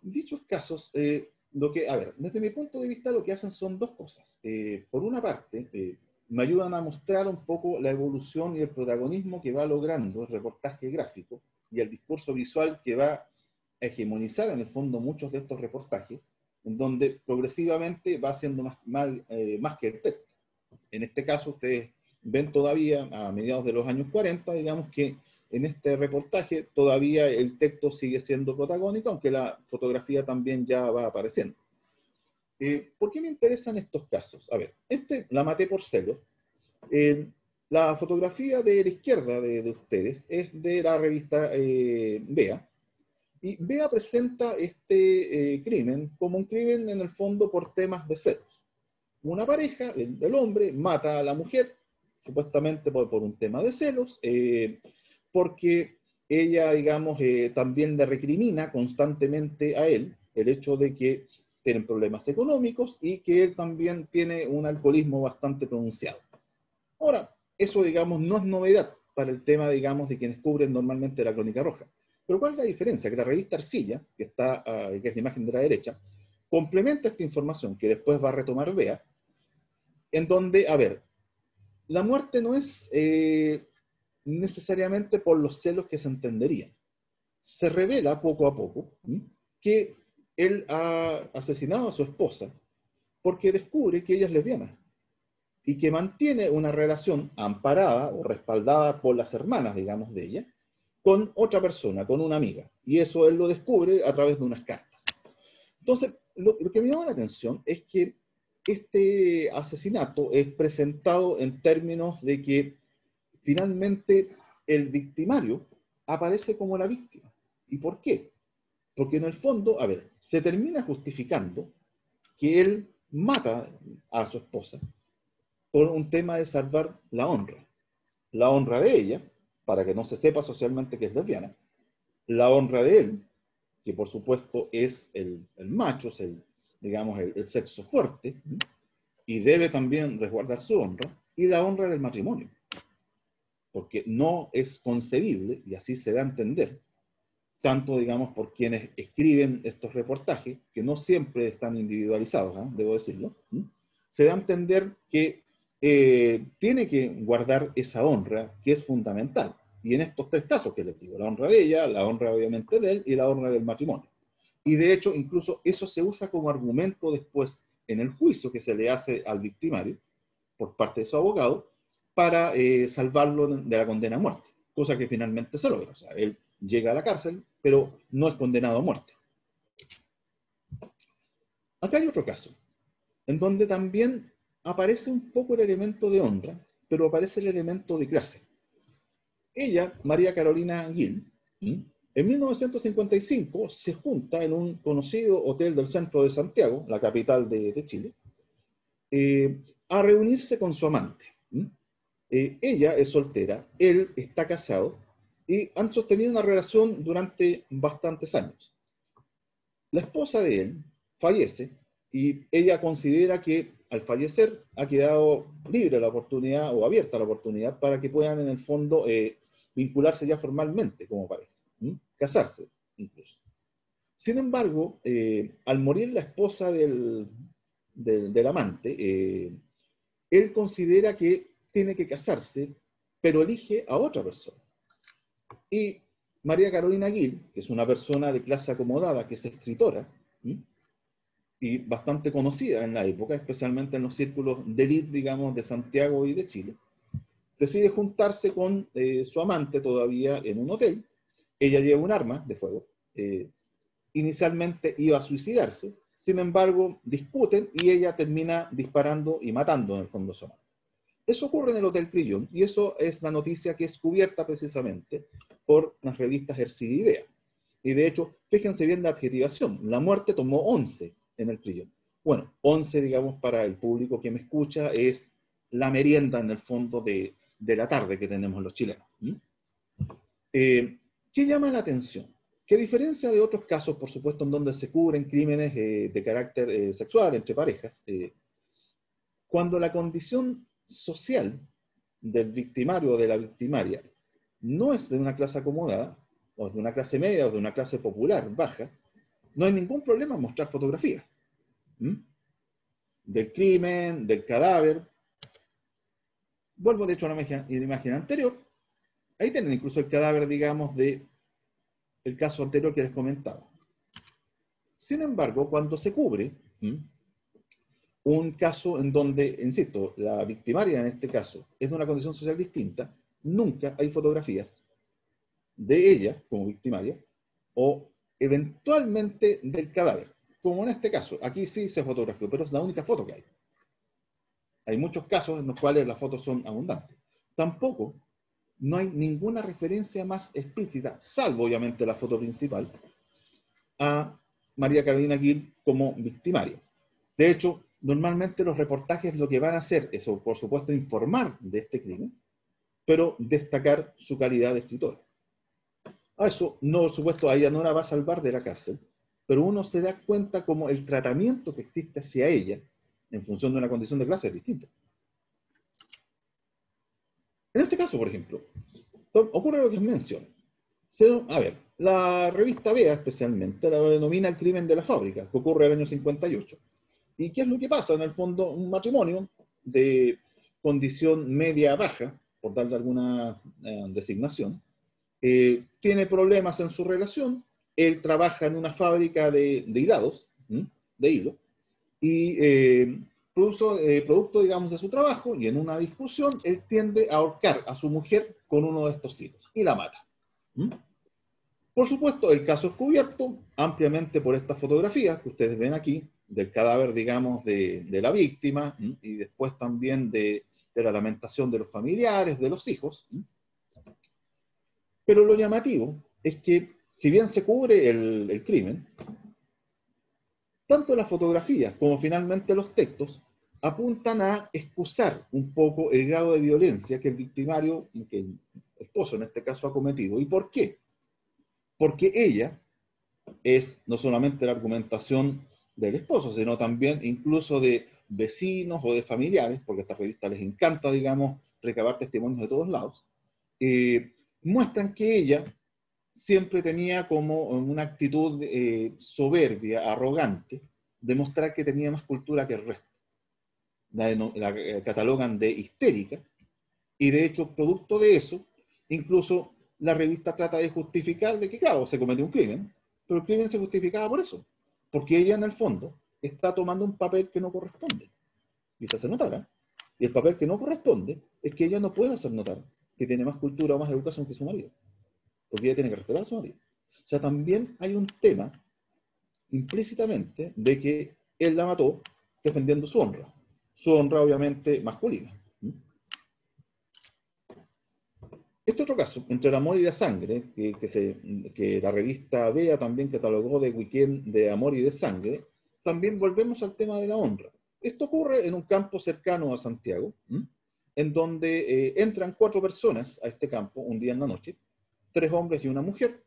Dichos casos, a ver, desde mi punto de vista lo que hacen son dos cosas. Por una parte, me ayudan a mostrar un poco la evolución y el protagonismo que va logrando el reportaje gráfico y el discurso visual que va a hegemonizar en el fondo muchos de estos reportajes, en donde progresivamente va siendo más que el texto. En este caso, ustedes ven todavía, a mediados de los años 40, digamos que en este reportaje todavía el texto sigue siendo protagónico, aunque la fotografía también ya va apareciendo. ¿Por qué me interesan estos casos? A ver, la maté por celos. La fotografía de la izquierda de ustedes es de la revista Vea, y Vea presenta este crimen como un crimen en el fondo por temas de celos. Una pareja, el hombre, mata a la mujer, supuestamente por un tema de celos, porque ella, digamos, también le recrimina constantemente a él el hecho de que tienen problemas económicos y que él también tiene un alcoholismo bastante pronunciado. Ahora, eso, digamos, no es novedad para el tema, digamos, de quienes cubren normalmente la Crónica Roja. Pero ¿cuál es la diferencia? Que la revista Arcilla, que es la imagen de la derecha, complementa esta información que después va a retomar Vea, en donde, a ver, la muerte no es necesariamente por los celos que se entenderían. Se revela poco a poco que él ha asesinado a su esposa porque descubre que ella es lesbiana y que mantiene una relación amparada o respaldada por las hermanas, digamos, de ella, con otra persona, con una amiga. Y eso él lo descubre a través de unas cartas. Entonces, lo que me llama la atención es que este asesinato es presentado en términos de que finalmente el victimario aparece como la víctima. ¿Y por qué? Porque en el fondo, a ver, se termina justificando que él mata a su esposa por un tema de salvar la honra de ella, para que no se sepa socialmente que es lesbiana, la honra de él, que por supuesto es el macho, es digamos, el sexo fuerte, y debe también resguardar su honra, y la honra del matrimonio. Porque no es concebible, y así se da a entender, tanto, digamos, por quienes escriben estos reportajes, que no siempre están individualizados, debo decirlo, se da a entender que tiene que guardar esa honra, que es fundamental. Y en estos tres casos que les digo, la honra de ella, la honra obviamente de él, y la honra del matrimonio. Y de hecho, incluso eso se usa como argumento después en el juicio que se le hace al victimario, por parte de su abogado, para salvarlo de la condena a muerte, cosa que finalmente se logra. O sea, él llega a la cárcel, pero no es condenado a muerte. Acá hay otro caso, en donde también aparece un poco el elemento de honra, pero aparece el elemento de clase. Ella, María Carolina Gil, en 1955 se junta en un conocido hotel del centro de Santiago, la capital de Chile, a reunirse con su amante. Ella es soltera, él está casado, y han sostenido una relación durante bastantes años. La esposa de él fallece y ella considera que al fallecer ha quedado libre la oportunidad o abierta la oportunidad para que puedan en el fondo vincularse ya formalmente como pareja, casarse incluso. Sin embargo, al morir la esposa del amante, él considera que tiene que casarse, pero elige a otra persona. Y María Carolina Gil, que es una persona de clase acomodada, que es escritora, y bastante conocida en la época, especialmente en los círculos de élite, digamos, de Santiago y de Chile, decide juntarse con su amante todavía en un hotel. Ella lleva un arma de fuego. Inicialmente iba a suicidarse, sin embargo, discuten y ella termina disparando y matando en el fondo a su amante. Eso ocurre en el Hotel Crillon, y eso es la noticia que es cubierta precisamente por las revistas Ercilla y Vea. Y de hecho, fíjense bien la adjetivación. La muerte tomó 11 en el Crillon. Bueno, 11, digamos, para el público que me escucha, es la merienda en el fondo de la tarde que tenemos los chilenos. ¿Qué llama la atención? Que a diferencia de otros casos, por supuesto, en donde se cubren crímenes de carácter sexual entre parejas, cuando la condición social del victimario o de la victimaria no es de una clase acomodada, o de una clase media, o de una clase popular baja, no hay ningún problema en mostrar fotografías del crimen, del cadáver, Vuelvo de hecho a la imagen anterior. Ahí tienen incluso el cadáver, digamos, de el caso anterior que les comentaba. Sin embargo, cuando se cubre un caso en donde, insisto, la victimaria en este caso es de una condición social distinta, nunca hay fotografías de ella como victimaria o eventualmente del cadáver, como en este caso. Aquí sí se fotografió, pero es la única foto que hay. Hay muchos casos en los cuales las fotos son abundantes. Tampoco no hay ninguna referencia más explícita, salvo obviamente la foto principal, a María Carolina Gil como victimaria. De hecho, normalmente los reportajes lo que van a hacer es, por supuesto, informar de este crimen, pero destacar su calidad de escritora. A eso, no, por supuesto, a ella no la va a salvar de la cárcel, pero uno se da cuenta como el tratamiento que existe hacia ella, en función de una condición de clase, es distinto. En este caso, por ejemplo, ocurre lo que os menciono. A ver, la revista Vea especialmente la denomina el crimen de la fábrica, que ocurre en el año 58. ¿Y qué es lo que pasa? En el fondo, un matrimonio de condición media-baja, por darle alguna designación, tiene problemas en su relación, él trabaja en una fábrica de hilados, de hilo, y producto, digamos, de su trabajo, y en una discusión, él tiende a ahorcar a su mujer con uno de estos hilos, y la mata. Por supuesto, el caso es cubierto ampliamente por estas fotografías que ustedes ven aquí, del cadáver, digamos, de la víctima, y después también de la lamentación de los familiares, de los hijos. Pero lo llamativo es que, si bien se cubre el crimen, tanto las fotografías como finalmente los textos apuntan a excusar un poco el grado de violencia que el victimario, que el esposo en este caso, ha cometido. ¿Y por qué? Porque ella es no solamente la argumentación del esposo, sino también incluso de vecinos o de familiares, porque a esta revista les encanta, digamos, recabar testimonios de todos lados, muestran que ella siempre tenía como una actitud soberbia, arrogante, de mostrar que tenía más cultura que el resto. La catalogan de histérica, y de hecho, producto de eso, incluso la revista trata de justificar de que, claro, se cometió un crimen, pero el crimen se justificaba por eso, porque ella en el fondo está tomando un papel que no corresponde, y se hace notar, ¿eh? Y el papel que no corresponde es que ella no puede hacer notar que tiene más cultura o más educación que su marido, porque ella tiene que respetar a su marido. O sea, también hay un tema implícitamente de que él la mató defendiendo su honra obviamente masculina. Este otro caso, entre el amor y la sangre, que la revista Vea también catalogó de weekend de amor y de sangre, también volvemos al tema de la honra. Esto ocurre en un campo cercano a Santiago, en donde entran 4 personas a este campo un día en la noche, 3 hombres y una mujer.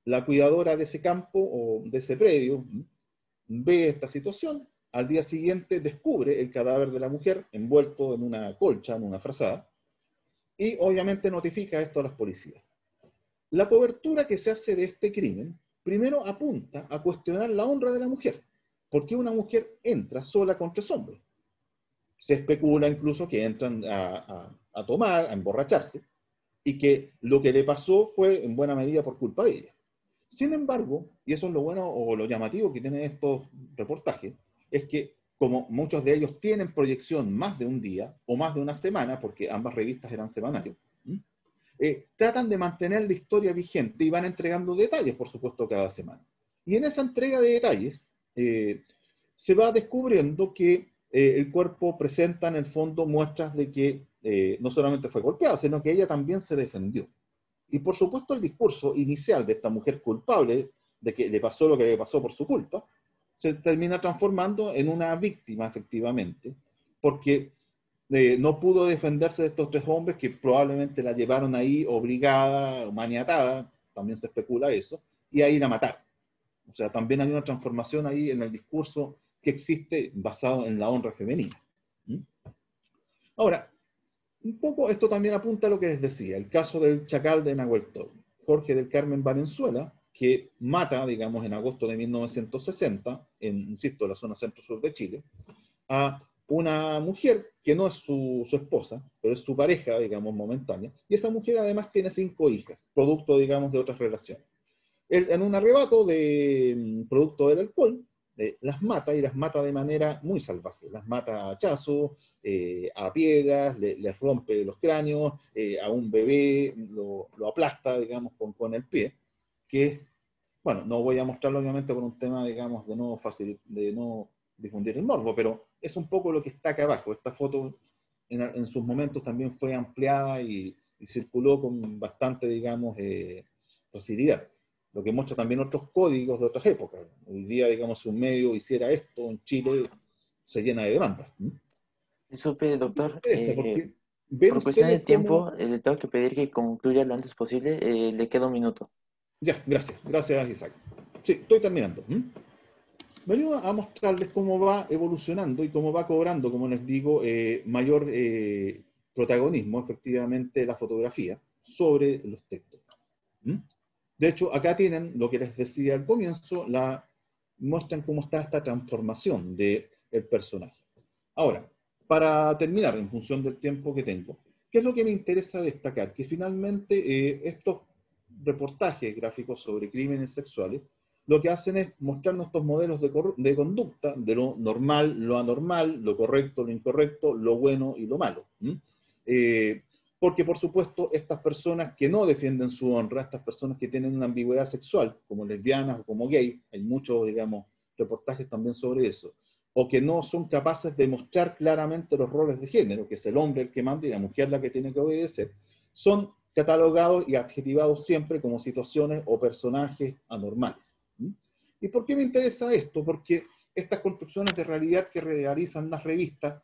La cuidadora de ese campo o de ese predio ve esta situación, al día siguiente descubre el cadáver de la mujer envuelto en una colcha, en una frazada, y obviamente notifica esto a las policías. La cobertura que se hace de este crimen, primero apunta a cuestionar la honra de la mujer. ¿Por qué una mujer entra sola con 3 hombres? Se especula incluso que entran a tomar, a emborracharse, y que lo que le pasó fue en buena medida por culpa de ella. Sin embargo, y eso es lo bueno o lo llamativo que tienen estos reportajes, es que como muchos de ellos tienen proyección más de un día o más de una semana, porque ambas revistas eran semanarios, tratan de mantener la historia vigente y van entregando detalles, por supuesto, cada semana. Y en esa entrega de detalles se va descubriendo que el cuerpo presenta en el fondo muestras de que no solamente fue golpeada, sino que ella también se defendió. Y por supuesto el discurso inicial de esta mujer culpable, de que le pasó lo que le pasó por su culpa, se termina transformando en una víctima, efectivamente, porque no pudo defenderse de estos 3 hombres que probablemente la llevaron ahí obligada, maniatada, también se especula eso, y ahí la mataron. O sea, también hay una transformación ahí en el discurso que existe basado en la honra femenina. Ahora, un poco esto también apunta a lo que les decía, el caso del chacal de Nahuel Toro, Jorge del Carmen Valenzuela, que mata, digamos, en agosto de 1960, en, insisto, la zona centro-sur de Chile, a una mujer que no es su esposa, pero es su pareja, digamos, momentánea, y esa mujer además tiene 5 hijas, producto, digamos, de otras relaciones. Él, en un arrebato de producto del alcohol, las mata y las mata de manera muy salvaje. Las mata a hachazos, a piedras, les rompe los cráneos, a un bebé lo aplasta, digamos, con el pie, que, bueno, no voy a mostrarlo obviamente por un tema, digamos, de no difundir el morbo, pero es un poco lo que está acá abajo. Esta foto en sus momentos también fue ampliada y circuló con bastante, digamos, facilidad, lo que muestra también otros códigos de otras épocas. Hoy día, digamos, si un medio hiciera esto en Chile, se llena de demandas. Disculpe, ¿Por qué me doctor. interesa? Porque ven Por cuestión de ustedes cómo... tiempo, le tengo que pedir que concluya lo antes posible. Le queda un minuto. Ya, gracias Isaac. Sí, estoy terminando. Vengo a mostrarles cómo va evolucionando y cómo va cobrando, como les digo, mayor protagonismo, efectivamente, la fotografía sobre los textos. ¿Mm? De hecho, acá tienen lo que les decía al comienzo, muestran cómo está esta transformación del personaje. Ahora, para terminar, en función del tiempo que tengo, ¿qué es lo que me interesa destacar? Que finalmente estos reportajes gráficos sobre crímenes sexuales lo que hacen es mostrarnos estos modelos de conducta, de lo normal, lo anormal, lo correcto, lo incorrecto, lo bueno y lo malo. Porque, por supuesto, estas personas que no defienden su honra, estas personas que tienen una ambigüedad sexual, como lesbianas o como gay, hay muchos, digamos, reportajes también sobre eso, o que no son capaces de mostrar claramente los roles de género, que es el hombre el que manda y la mujer la que tiene que obedecer, son catalogados y adjetivados siempre como situaciones o personajes anormales. ¿Y por qué me interesa esto? Porque estas construcciones de realidad que realizan las revistas,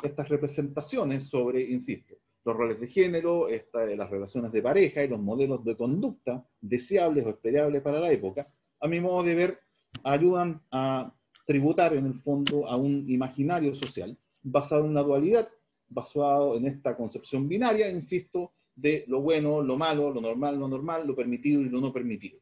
estas representaciones sobre, insisto, los roles de género, las relaciones de pareja y los modelos de conducta deseables o esperables para la época, a mi modo de ver, ayudan a tributar en el fondo a un imaginario social basado en una dualidad, basado en esta concepción binaria, insisto, de lo bueno, lo malo, lo normal, lo permitido y lo no permitido.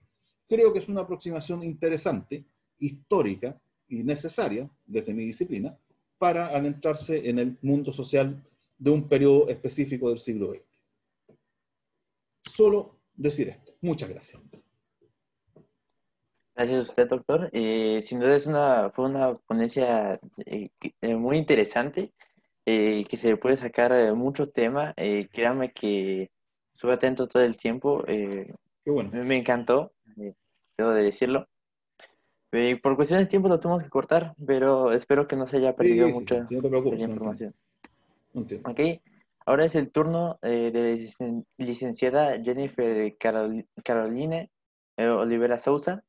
Creo que es una aproximación interesante, histórica y necesaria desde mi disciplina para adentrarse en el mundo social de un periodo específico del siglo XX. Solo decir esto. Muchas gracias. Gracias a usted, doctor. Sin duda fue una ponencia muy interesante, que se puede sacar mucho tema. Créame que estuve atento todo el tiempo. Qué bueno. Me encantó, debo de decirlo. Por cuestión de tiempo lo tuvimos que cortar, pero espero que no se haya perdido Sí, mucha no te de la preocupes, no entiendo. información. No entiendo. Ok, ahora es el turno de la licenciada Jennifer Caroline Olivera Souza.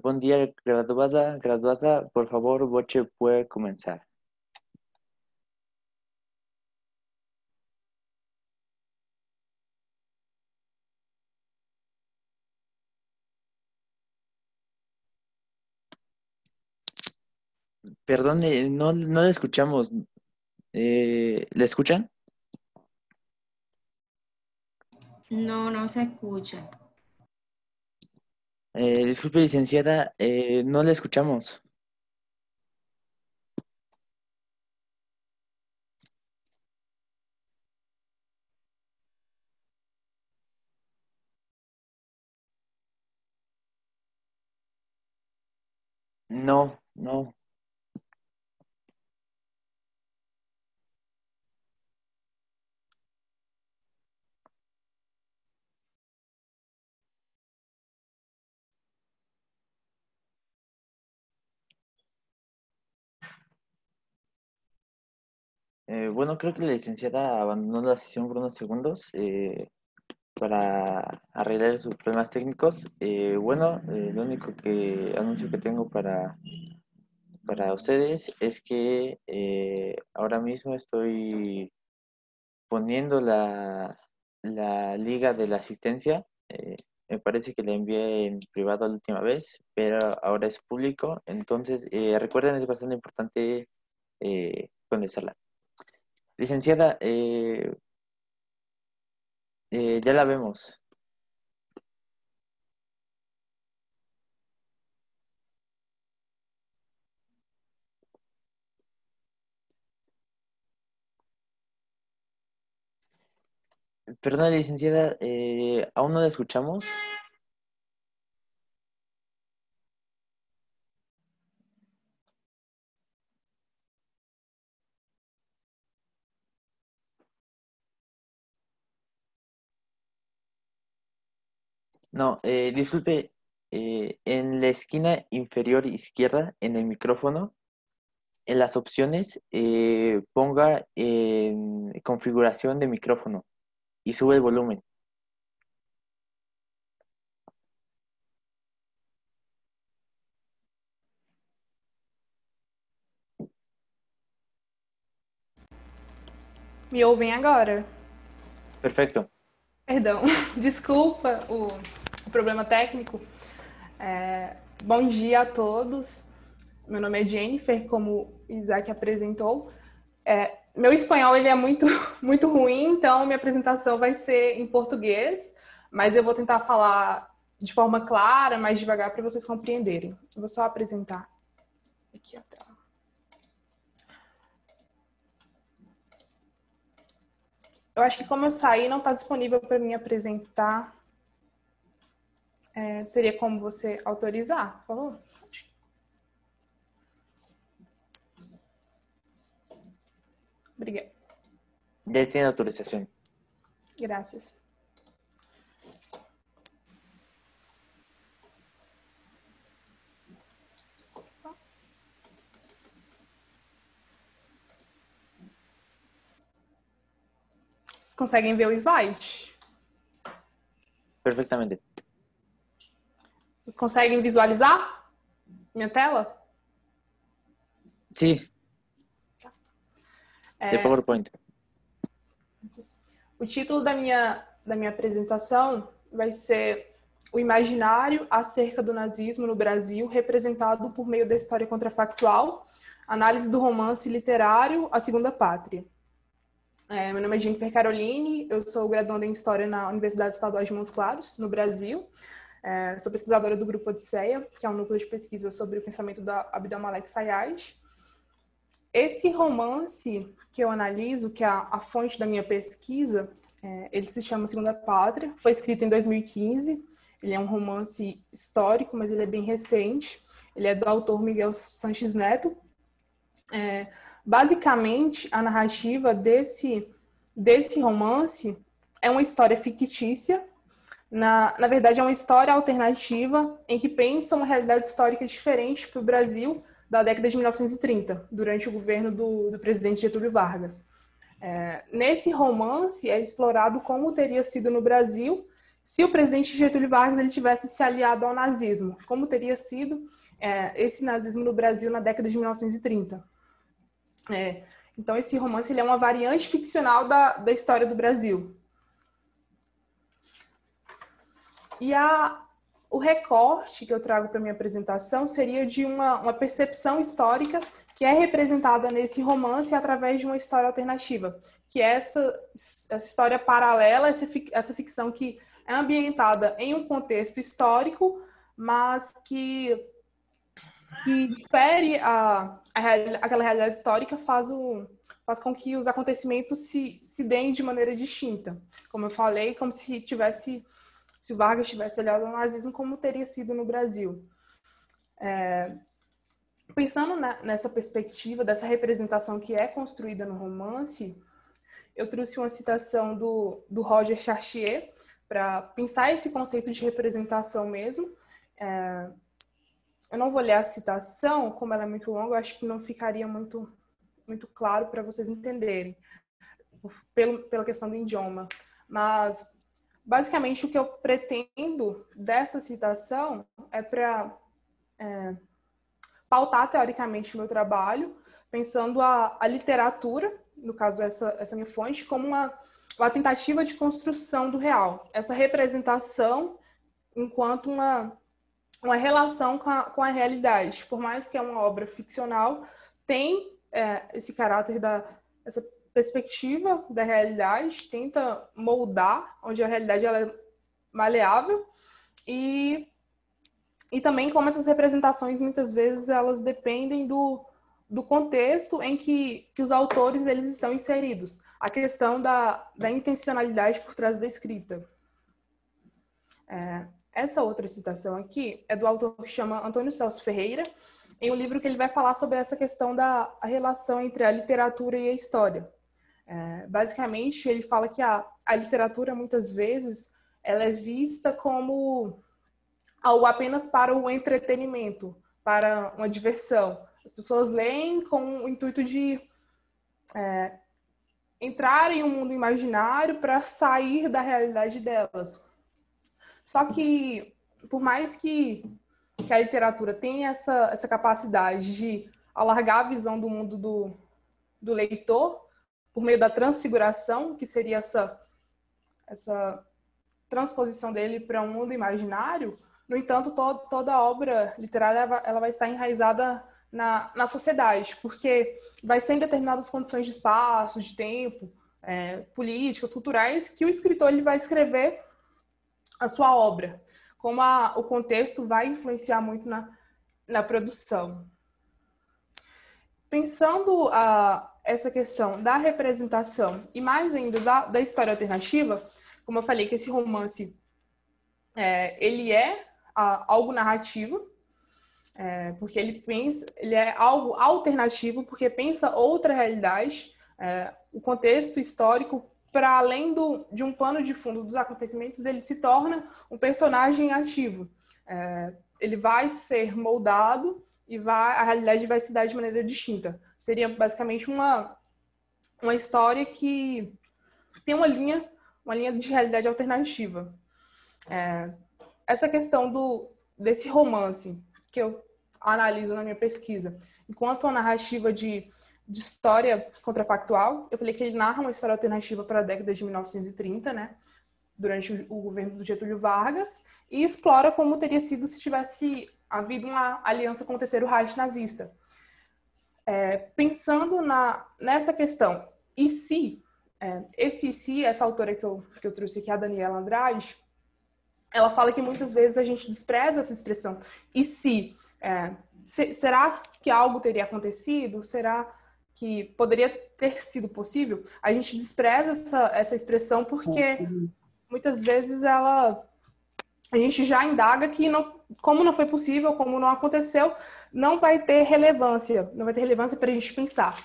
Buen día, graduada, por favor, voce puede comenzar. Perdón, no la escuchamos. ¿La escuchan? No, no se escucha. Disculpe, licenciada, no la escuchamos. No, no. Bueno, creo que la licenciada abandonó la sesión por unos segundos para arreglar sus problemas técnicos. Lo único anuncio que tengo para ustedes es que ahora mismo estoy poniendo la liga de la asistencia. Me parece que la envié en privado la última vez, pero ahora es público. Entonces, recuerden, es bastante importante contestarla. Licenciada, ya la vemos. Perdón, licenciada, ¿aún no la escuchamos? No, disculpe, en la esquina inferior izquierda, en el micrófono, en las opciones, ponga en configuración de micrófono y sube el volumen. Me ouvem agora? Perfecto. Perdão, desculpa o problema técnico. Bom dia a todos. Meu nome é Jennifer, como o Isaac apresentou. Meu espanhol ele é muito, muito ruim, então minha apresentação vai ser em português, mas eu vou tentar falar de forma clara, mais devagar, para vocês compreenderem. Eu vou só apresentar aqui a tela. Eu acho que como eu saí, não está disponível para mim apresentar. Teria como você autorizar, por favor? Obrigada. Ya tiene autorización. Graças. Vocês conseguem ver o slide? Perfectamente. Vocês conseguem visualizar minha tela? Sí. De PowerPoint. O título da minha apresentação vai ser O Imaginário acerca do Nazismo no Brasil, representado por meio da história contrafactual, análise do romance literário A Segunda Pátria. Meu nome é Jennifer Caroline, eu sou graduanda em História na Universidade Estadual de Montes Claros, no Brasil. Sou pesquisadora do Grupo Odisseia, que é um núcleo de pesquisa sobre o pensamento da Abdel Malek Sayaj. Esse romance que eu analiso, que é a fonte da minha pesquisa, ele se chama Segunda Pátria, foi escrito em 2015, ele é um romance histórico, mas ele é bem recente, ele é do autor Miguel Sanches Neto. Basicamente, a narrativa desse romance é uma história fictícia, na verdade é uma história alternativa em que pensa uma realidade histórica diferente para o Brasil da década de 1930, durante o governo do presidente Getúlio Vargas. Nesse romance é explorado como teria sido no Brasil se o presidente Getúlio Vargas ele tivesse se aliado ao nazismo, como teria sido esse nazismo no Brasil na década de 1930. Então esse romance ele é uma variante ficcional da história do Brasil. E o recorte que eu trago para minha apresentação seria de uma percepção histórica que é representada nesse romance através de uma história alternativa, que é essa história paralela, essa ficção que é ambientada em um contexto histórico, mas que difere aquela realidade histórica, faz com que os acontecimentos se deem de maneira distinta. Como eu falei, como se o Vargas tivesse aliado ao nazismo, como teria sido no Brasil. Pensando nessa perspectiva, dessa representação que é construída no romance, eu trouxe uma citação do Roger Chartier para pensar esse conceito de representação mesmo. Eu não vou ler a citação, como ela é muito longa, eu acho que não ficaria muito, muito claro para vocês entenderem, pela questão do idioma. Mas basicamente, o que eu pretendo dessa citação é para pautar teoricamente o meu trabalho, pensando a literatura, no caso essa minha fonte, como uma tentativa de construção do real. Essa representação enquanto uma relação com a realidade. Por mais que é uma obra ficcional, tem esse caráter essa perspectiva da realidade, tenta moldar, onde a realidade ela é maleável, e também como essas representações, muitas vezes, elas dependem do do contexto em que os autores eles estão inseridos, a questão da intencionalidade por trás da escrita. Essa outra citação aqui é do autor que chama Antônio Celso Ferreira, em um livro que ele vai falar sobre essa questão da relação entre a literatura e a história. Basicamente, ele fala que a literatura, muitas vezes, ela é vista como algo apenas para o entretenimento, para uma diversão. As pessoas leem com o intuito de entrar em um mundo imaginário para sair da realidade delas. Só que, por mais que a literatura tenha essa capacidade de alargar a visão do mundo do leitor, por meio da transfiguração, que seria essa transposição dele para um mundo imaginário, no entanto, toda obra literária ela vai estar enraizada na sociedade, porque vai ser em determinadas condições de espaço, de tempo, políticas, culturais, que o escritor ele vai escrever a sua obra, como o contexto vai influenciar muito na produção. Pensando essa questão da representação e mais ainda da história alternativa, como eu falei que esse romance ele é algo narrativo, porque ele é algo alternativo, porque pensa outra realidade, o contexto histórico, para além de um pano de fundo dos acontecimentos, ele se torna um personagem ativo. Ele vai ser moldado e a realidade vai se dar de maneira distinta. Seria basicamente uma história que tem uma linha de realidade alternativa. Essa questão desse romance, que eu analiso na minha pesquisa, enquanto uma narrativa de história contrafactual, eu falei que ele narra uma história alternativa para a década de 1930, né, durante o governo do Getúlio Vargas, e explora como teria sido se tivesse havido uma aliança com o Terceiro Reich nazista. Pensando nessa questão, e se, essa autora que eu trouxe aqui, a Daniela Andrade, ela fala que muitas vezes a gente despreza essa expressão. E se? Será que algo teria acontecido? Será que poderia ter sido possível? A gente despreza essa expressão porque muitas vezes a gente já indaga que como não foi possível, como não aconteceu, não vai ter relevância para a gente pensar.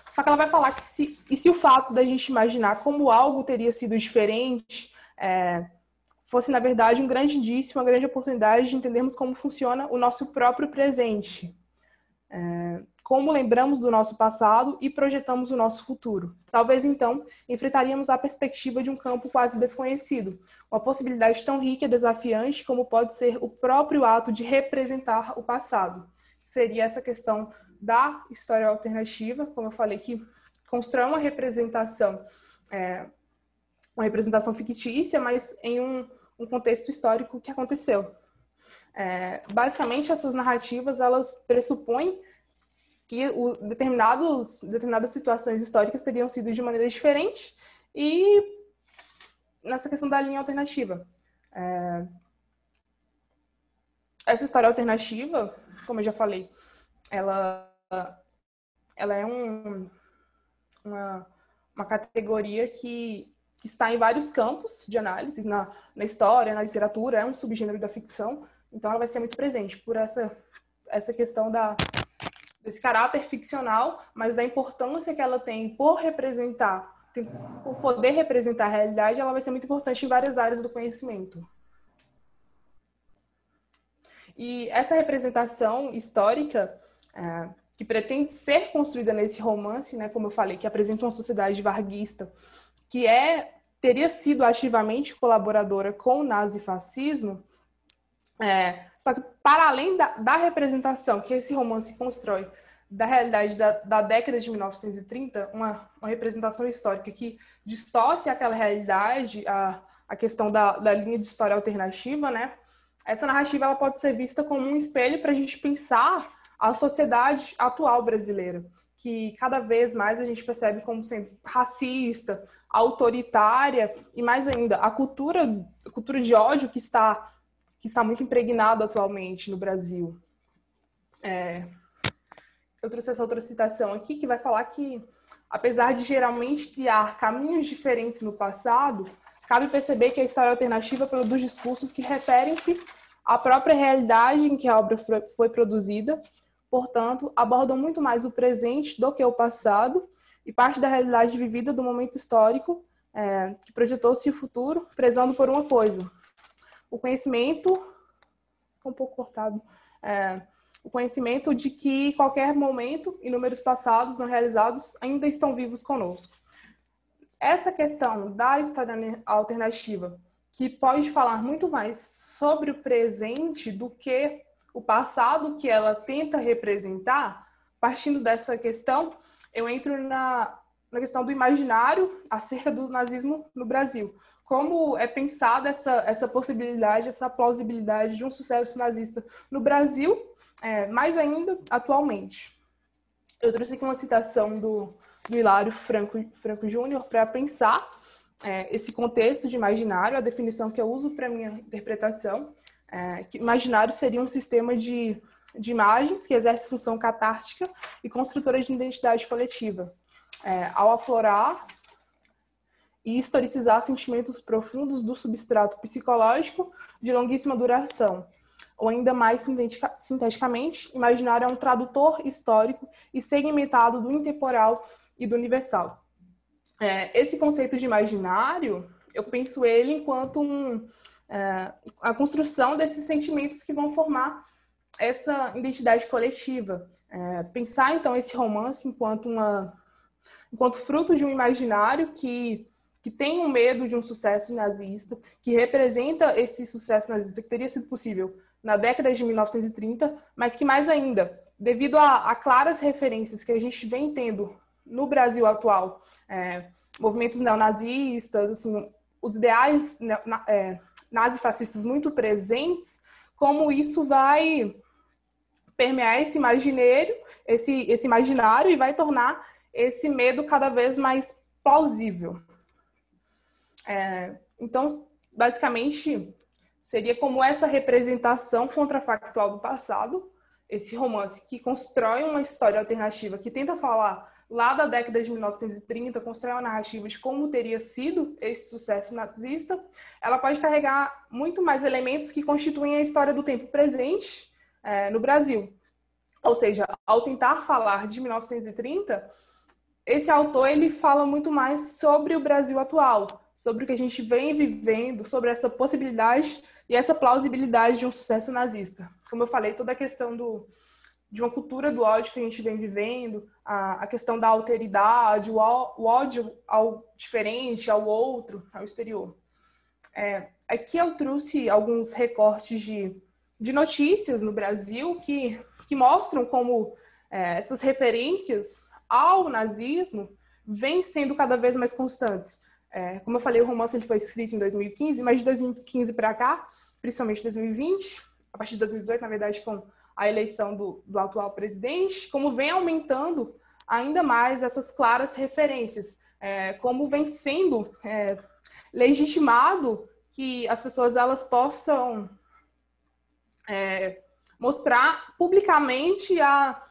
Só que ela vai falar que se o fato da gente imaginar como algo teria sido diferente, fosse, na verdade, um grande indício, uma grande oportunidade de entendermos como funciona o nosso próprio presente. Como lembramos do nosso passado e projetamos o nosso futuro. Talvez, então, enfrentaríamos a perspectiva de um campo quase desconhecido, uma possibilidade tão rica e desafiante como pode ser o próprio ato de representar o passado. Seria essa questão da história alternativa, como eu falei, que constrói uma representação fictícia, mas em um contexto histórico que aconteceu. Basicamente, essas narrativas, elas pressupõem que determinadas situações históricas teriam sido de maneira diferente e nessa questão da linha alternativa. Essa história alternativa, como eu já falei, ela é uma categoria que está em vários campos de análise, na história, na literatura, é um subgênero da ficção, então ela vai ser muito presente por essa questão desse caráter ficcional, mas da importância que ela tem por poder representar a realidade, ela vai ser muito importante em várias áreas do conhecimento. E essa representação histórica, que pretende ser construída nesse romance, né, como eu falei, que apresenta uma sociedade varguista, que teria sido ativamente colaboradora com o nazifascismo, só que para além da representação que esse romance constrói da realidade da década de 1930, uma representação histórica que distorce aquela realidade, a questão da linha de história alternativa, né? Essa narrativa ela pode ser vista como um espelho para a gente pensar a sociedade atual brasileira, que cada vez mais a gente percebe como sendo racista, autoritária e mais ainda a cultura de ódio que está muito impregnada atualmente no Brasil. eu trouxe essa outra citação aqui, que vai falar que, apesar de geralmente criar caminhos diferentes no passado, cabe perceber que a história alternativa produz discursos que referem-se à própria realidade em que a obra foi produzida, portanto, abordam muito mais o presente do que o passado, e parte da realidade vivida do momento histórico que projetou-se o futuro, prezando por uma coisa: o conhecimento, um pouco cortado, o conhecimento de que qualquer momento e números passados não realizados ainda estão vivos conosco. Essa questão da história alternativa, que pode falar muito mais sobre o presente do que o passado que ela tenta representar, partindo dessa questão, eu entro na questão do imaginário acerca do nazismo no Brasil. Como é pensada essa possibilidade, essa plausibilidade de um sucesso nazista no Brasil, mais ainda atualmente. Eu trouxe aqui uma citação do Hilário Franco Júnior para pensar esse contexto de imaginário, a definição que eu uso para minha interpretação, que imaginário seria um sistema de imagens que exerce função catártica e construtora de identidade coletiva, ao aflorar e historicizar sentimentos profundos do substrato psicológico de longuíssima duração. Ou ainda mais sinteticamente, imaginário é um tradutor histórico e segmentado do intemporal e do universal. Esse conceito de imaginário, eu penso ele enquanto a construção desses sentimentos que vão formar essa identidade coletiva. Pensar, então, esse romance enquanto fruto de um imaginário que tem um medo de um sucesso nazista, que representa esse sucesso nazista que teria sido possível na década de 1930, mas que mais ainda, devido a claras referências que a gente vem tendo no Brasil atual, movimentos neonazistas, assim, os ideais nazifascistas muito presentes, como isso vai permear esse imaginário e vai tornar esse medo cada vez mais plausível. Então, basicamente, seria como essa representação contrafactual do passado, esse romance que constrói uma história alternativa, que tenta falar lá da década de 1930, constrói uma narrativa de como teria sido esse sucesso nazista. Ela pode carregar muito mais elementos que constituem a história do tempo presente no Brasil. Ou seja, ao tentar falar de 1930, esse autor ele fala muito mais sobre o Brasil atual, sobre o que a gente vem vivendo, sobre essa possibilidade e essa plausibilidade de um sucesso nazista. Como eu falei, toda a questão de uma cultura do ódio que a gente vem vivendo, a questão da alteridade, o ódio ao diferente, ao outro, ao exterior. Aqui eu trouxe alguns recortes de notícias no Brasil que mostram como essas referências ao nazismo vêm sendo cada vez mais constantes. Como eu falei, o romance ele foi escrito em 2015, mas de 2015 para cá, principalmente 2020, a partir de 2018, na verdade, com a eleição do atual presidente, como vem aumentando ainda mais essas claras referências, como vem sendo legitimado que as pessoas elas possam mostrar publicamente a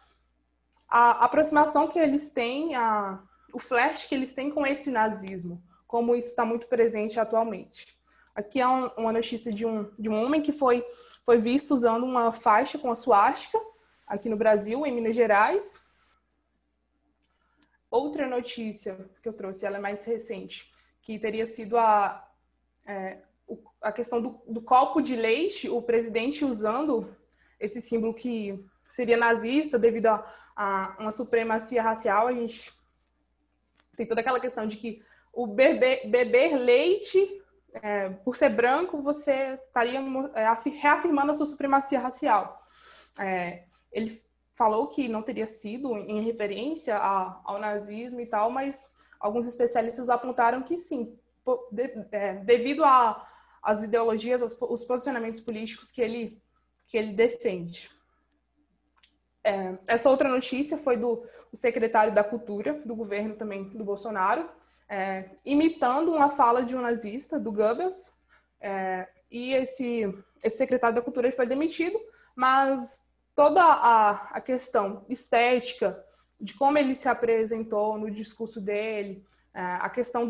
aproximação que eles têm, o flerte que eles têm com esse nazismo, como isso está muito presente atualmente. Aqui é uma notícia de um homem que foi visto usando uma faixa com a suástica aqui no Brasil, em Minas Gerais. Outra notícia que eu trouxe, ela é mais recente, que teria sido a questão do copo de leite, o presidente usando esse símbolo que seria nazista devido a uma supremacia racial. A gente tem toda aquela questão de que o beber leite, por ser branco, você estaria reafirmando a sua supremacia racial. Ele falou que não teria sido em referência ao nazismo e tal, mas alguns especialistas apontaram que sim, devido às ideologias, os posicionamentos políticos que ele defende. Essa outra notícia foi do secretário da Cultura, do governo também do Bolsonaro, imitando uma fala de um nazista, do Goebbels, e esse secretário da Cultura ele foi demitido, mas toda a questão estética, de como ele se apresentou no discurso dele, a questão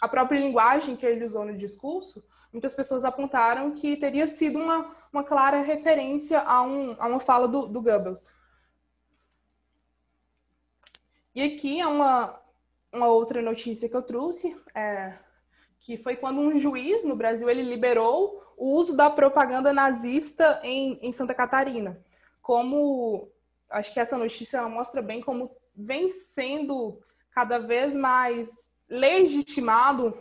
a própria linguagem que ele usou no discurso, muitas pessoas apontaram que teria sido uma clara referência a uma fala do Goebbels. E aqui é uma outra notícia que eu trouxe, que foi quando um juiz no Brasil ele liberou o uso da propaganda nazista em Santa Catarina. Como, acho que essa notícia ela mostra bem como vem sendo cada vez mais legitimado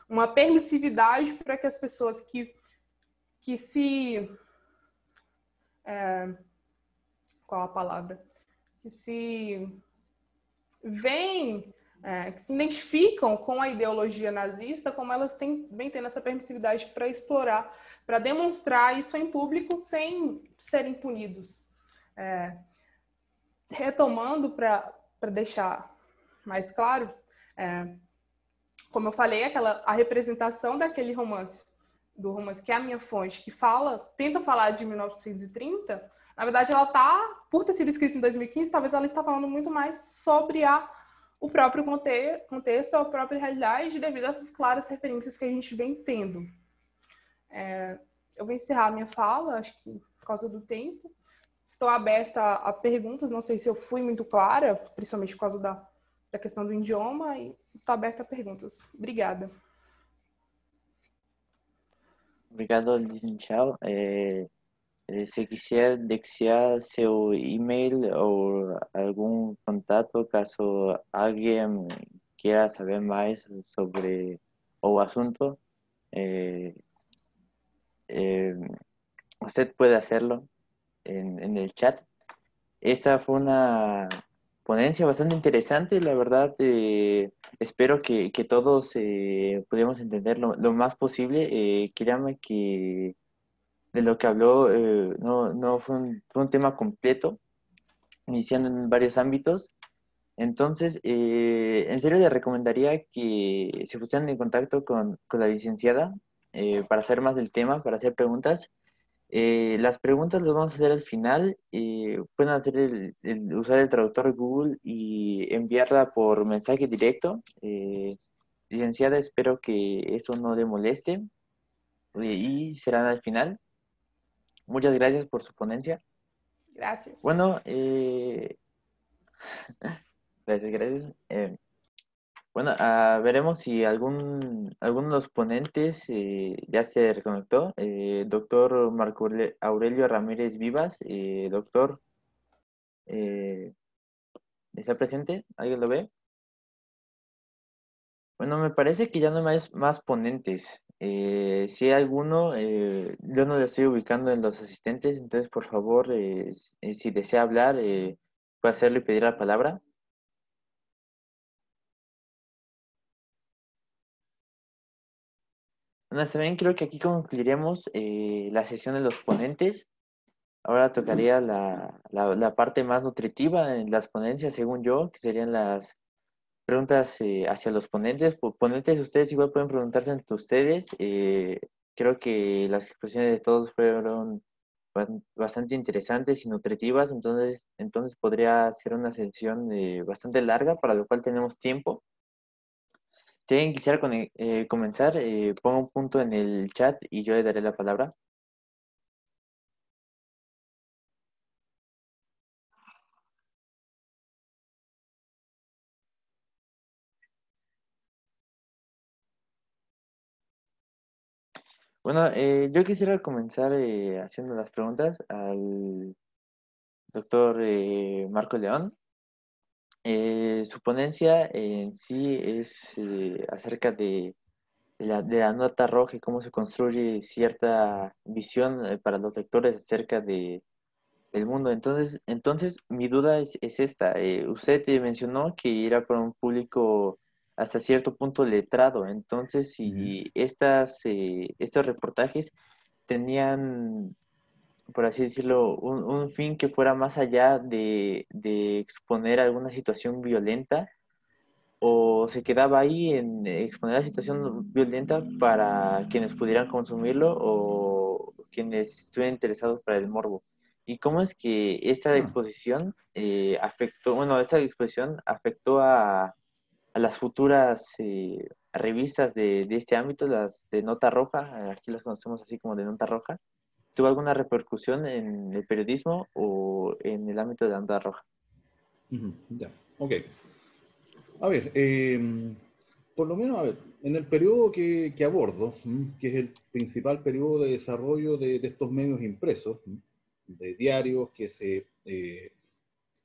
uma permissividade para que as pessoas que se... qual a palavra? Que se que se identificam com a ideologia nazista, como elas vêm tendo essa permissividade para explorar, para demonstrar isso em público sem serem punidos. Retomando, para deixar mais claro, como eu falei, a representação daquele romance, do romance que é a minha fonte, que tenta falar de 1930, na verdade, ela por ter sido escrita em 2015, talvez ela está falando muito mais sobre o próprio contexto, a própria realidade, devido a essas claras referências que a gente vem tendo. Eu vou encerrar a minha fala, acho que por causa do tempo. Estou aberta a perguntas, não sei se eu fui muito clara, principalmente por causa da questão do idioma, e estou aberta a perguntas. Obrigada. Obrigado, licenciado. Si quisiera desear su email o algún contacto caso alguien quiera saber más sobre o asunto, usted puede hacerlo en el chat. Esta fue una ponencia bastante interesante, la verdad. Espero que todos pudimos entender lo más posible. Créanme que de lo que habló no fue un tema completo, iniciando en varios ámbitos. Entonces, en serio le recomendaría que se pusieran en contacto con la licenciada para saber más del tema, para hacer preguntas. Las preguntas las vamos a hacer al final. Pueden hacer usar el traductor Google y enviarla por mensaje directo. Licenciada, espero que eso no le moleste y serán al final. Muchas gracias por su ponencia. Gracias. Bueno, gracias. Bueno, veremos si alguno de los ponentes ya se reconectó. Doctor Marco Aurelio Ramírez Vivas, doctor, ¿está presente? ¿Alguien lo ve? Bueno, me parece que ya no hay más ponentes. Si hay alguno, yo no lo estoy ubicando en los asistentes, entonces por favor, si desea hablar, puede hacerlo y pedir la palabra. Bueno, está bien, creo que aquí concluiremos la sesión de los ponentes. Ahora tocaría la parte más nutritiva en las ponencias, según yo, que serían las preguntas hacia los ponentes. Ponentes, ustedes igual pueden preguntarse entre ustedes. Creo que las expresiones de todos fueron bastante interesantes y nutritivas, entonces podría ser una sesión bastante larga, para lo cual tenemos tiempo. Si alguien quisiera comenzar, ponga un punto en el chat y yo le daré la palabra. Bueno, yo quisiera comenzar haciendo las preguntas al doctor Marco León. Su ponencia en sí es acerca de la nota roja y cómo se construye cierta visión para los lectores acerca del mundo. Entonces mi duda es esta. Usted mencionó que era para un público hasta cierto punto letrado. Entonces, si estos reportajes tenían, por así decirlo, un fin que fuera más allá de exponer alguna situación violenta, o se quedaba ahí en exponer la situación violenta para quienes pudieran consumirlo o quienes estuvieran interesados para el morbo. ¿Y cómo es que esta exposición afectó, bueno, esta exposición afectó a las futuras revistas de este ámbito, las de nota roja, aquí las conocemos así como de nota roja? ¿Tuvo alguna repercusión en el periodismo o en el ámbito de la nota roja? Ya, ok. A ver, por lo menos, a ver, en el periodo que abordo, que es el principal periodo de desarrollo de estos medios impresos, de diarios que se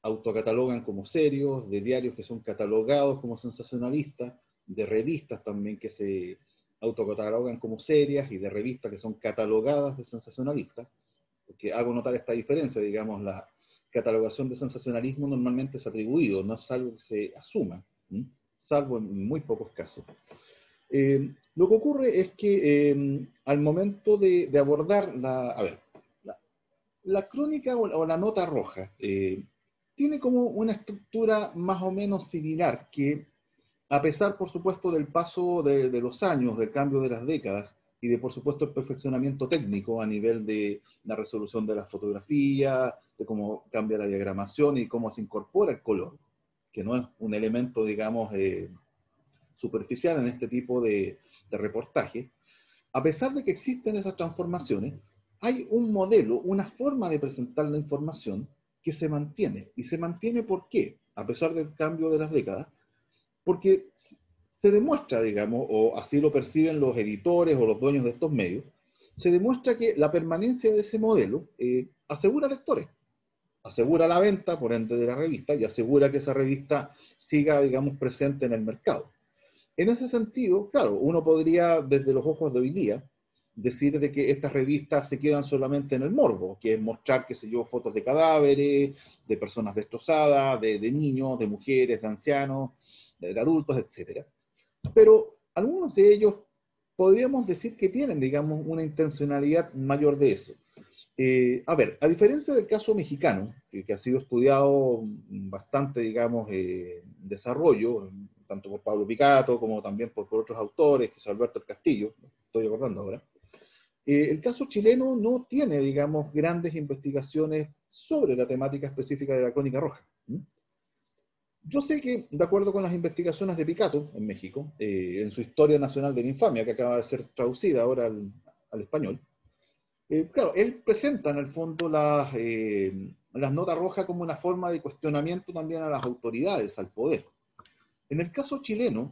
autocatalogan como serios, de diarios que son catalogados como sensacionalistas, de revistas también que se autocatalogan como serias y de revistas que son catalogadas de sensacionalistas, porque hago notar esta diferencia, digamos, la catalogación de sensacionalismo normalmente es atribuido, no es algo que se asuma, salvo en muy pocos casos. Lo que ocurre es que al momento de abordar la crónica o la nota roja, tiene como una estructura más o menos similar que, a pesar, por supuesto, del paso de los años, del cambio de las décadas, y de, por supuesto, el perfeccionamiento técnico a nivel de la resolución de la fotografía, de cómo cambia la diagramación y cómo se incorpora el color, que no es un elemento, digamos, superficial en este tipo de reportaje. A pesar de que existen esas transformaciones, hay un modelo, una forma de presentar la información que se mantiene. ¿Y se mantiene por qué? A pesar del cambio de las décadas, porque se demuestra, digamos, o así lo perciben los editores o los dueños de estos medios, se demuestra que la permanencia de ese modelo asegura lectores, asegura la venta, por ende, de la revista, y asegura que esa revista siga, digamos, presente en el mercado. En ese sentido, claro, uno podría, desde los ojos de hoy día, decir de que estas revistas se quedan solamente en el morbo, que es mostrar, qué sé yo, fotos de cadáveres, de personas destrozadas, de niños, de mujeres, de ancianos, de adultos, etc. Pero algunos de ellos podríamos decir que tienen, digamos, una intencionalidad mayor de eso. A ver, a diferencia del caso mexicano, que ha sido estudiado bastante, digamos, desarrollo, tanto por Pablo Picato como también por otros autores, que es Alberto del Castillo, estoy acordando ahora, el caso chileno no tiene, digamos, grandes investigaciones sobre la temática específica de la crónica roja. Yo sé que, de acuerdo con las investigaciones de Picato en México, en su Historia Nacional de la Infamia, que acaba de ser traducida ahora al español, claro, él presenta en el fondo las notas rojas como una forma de cuestionamiento también a las autoridades, al poder. En el caso chileno,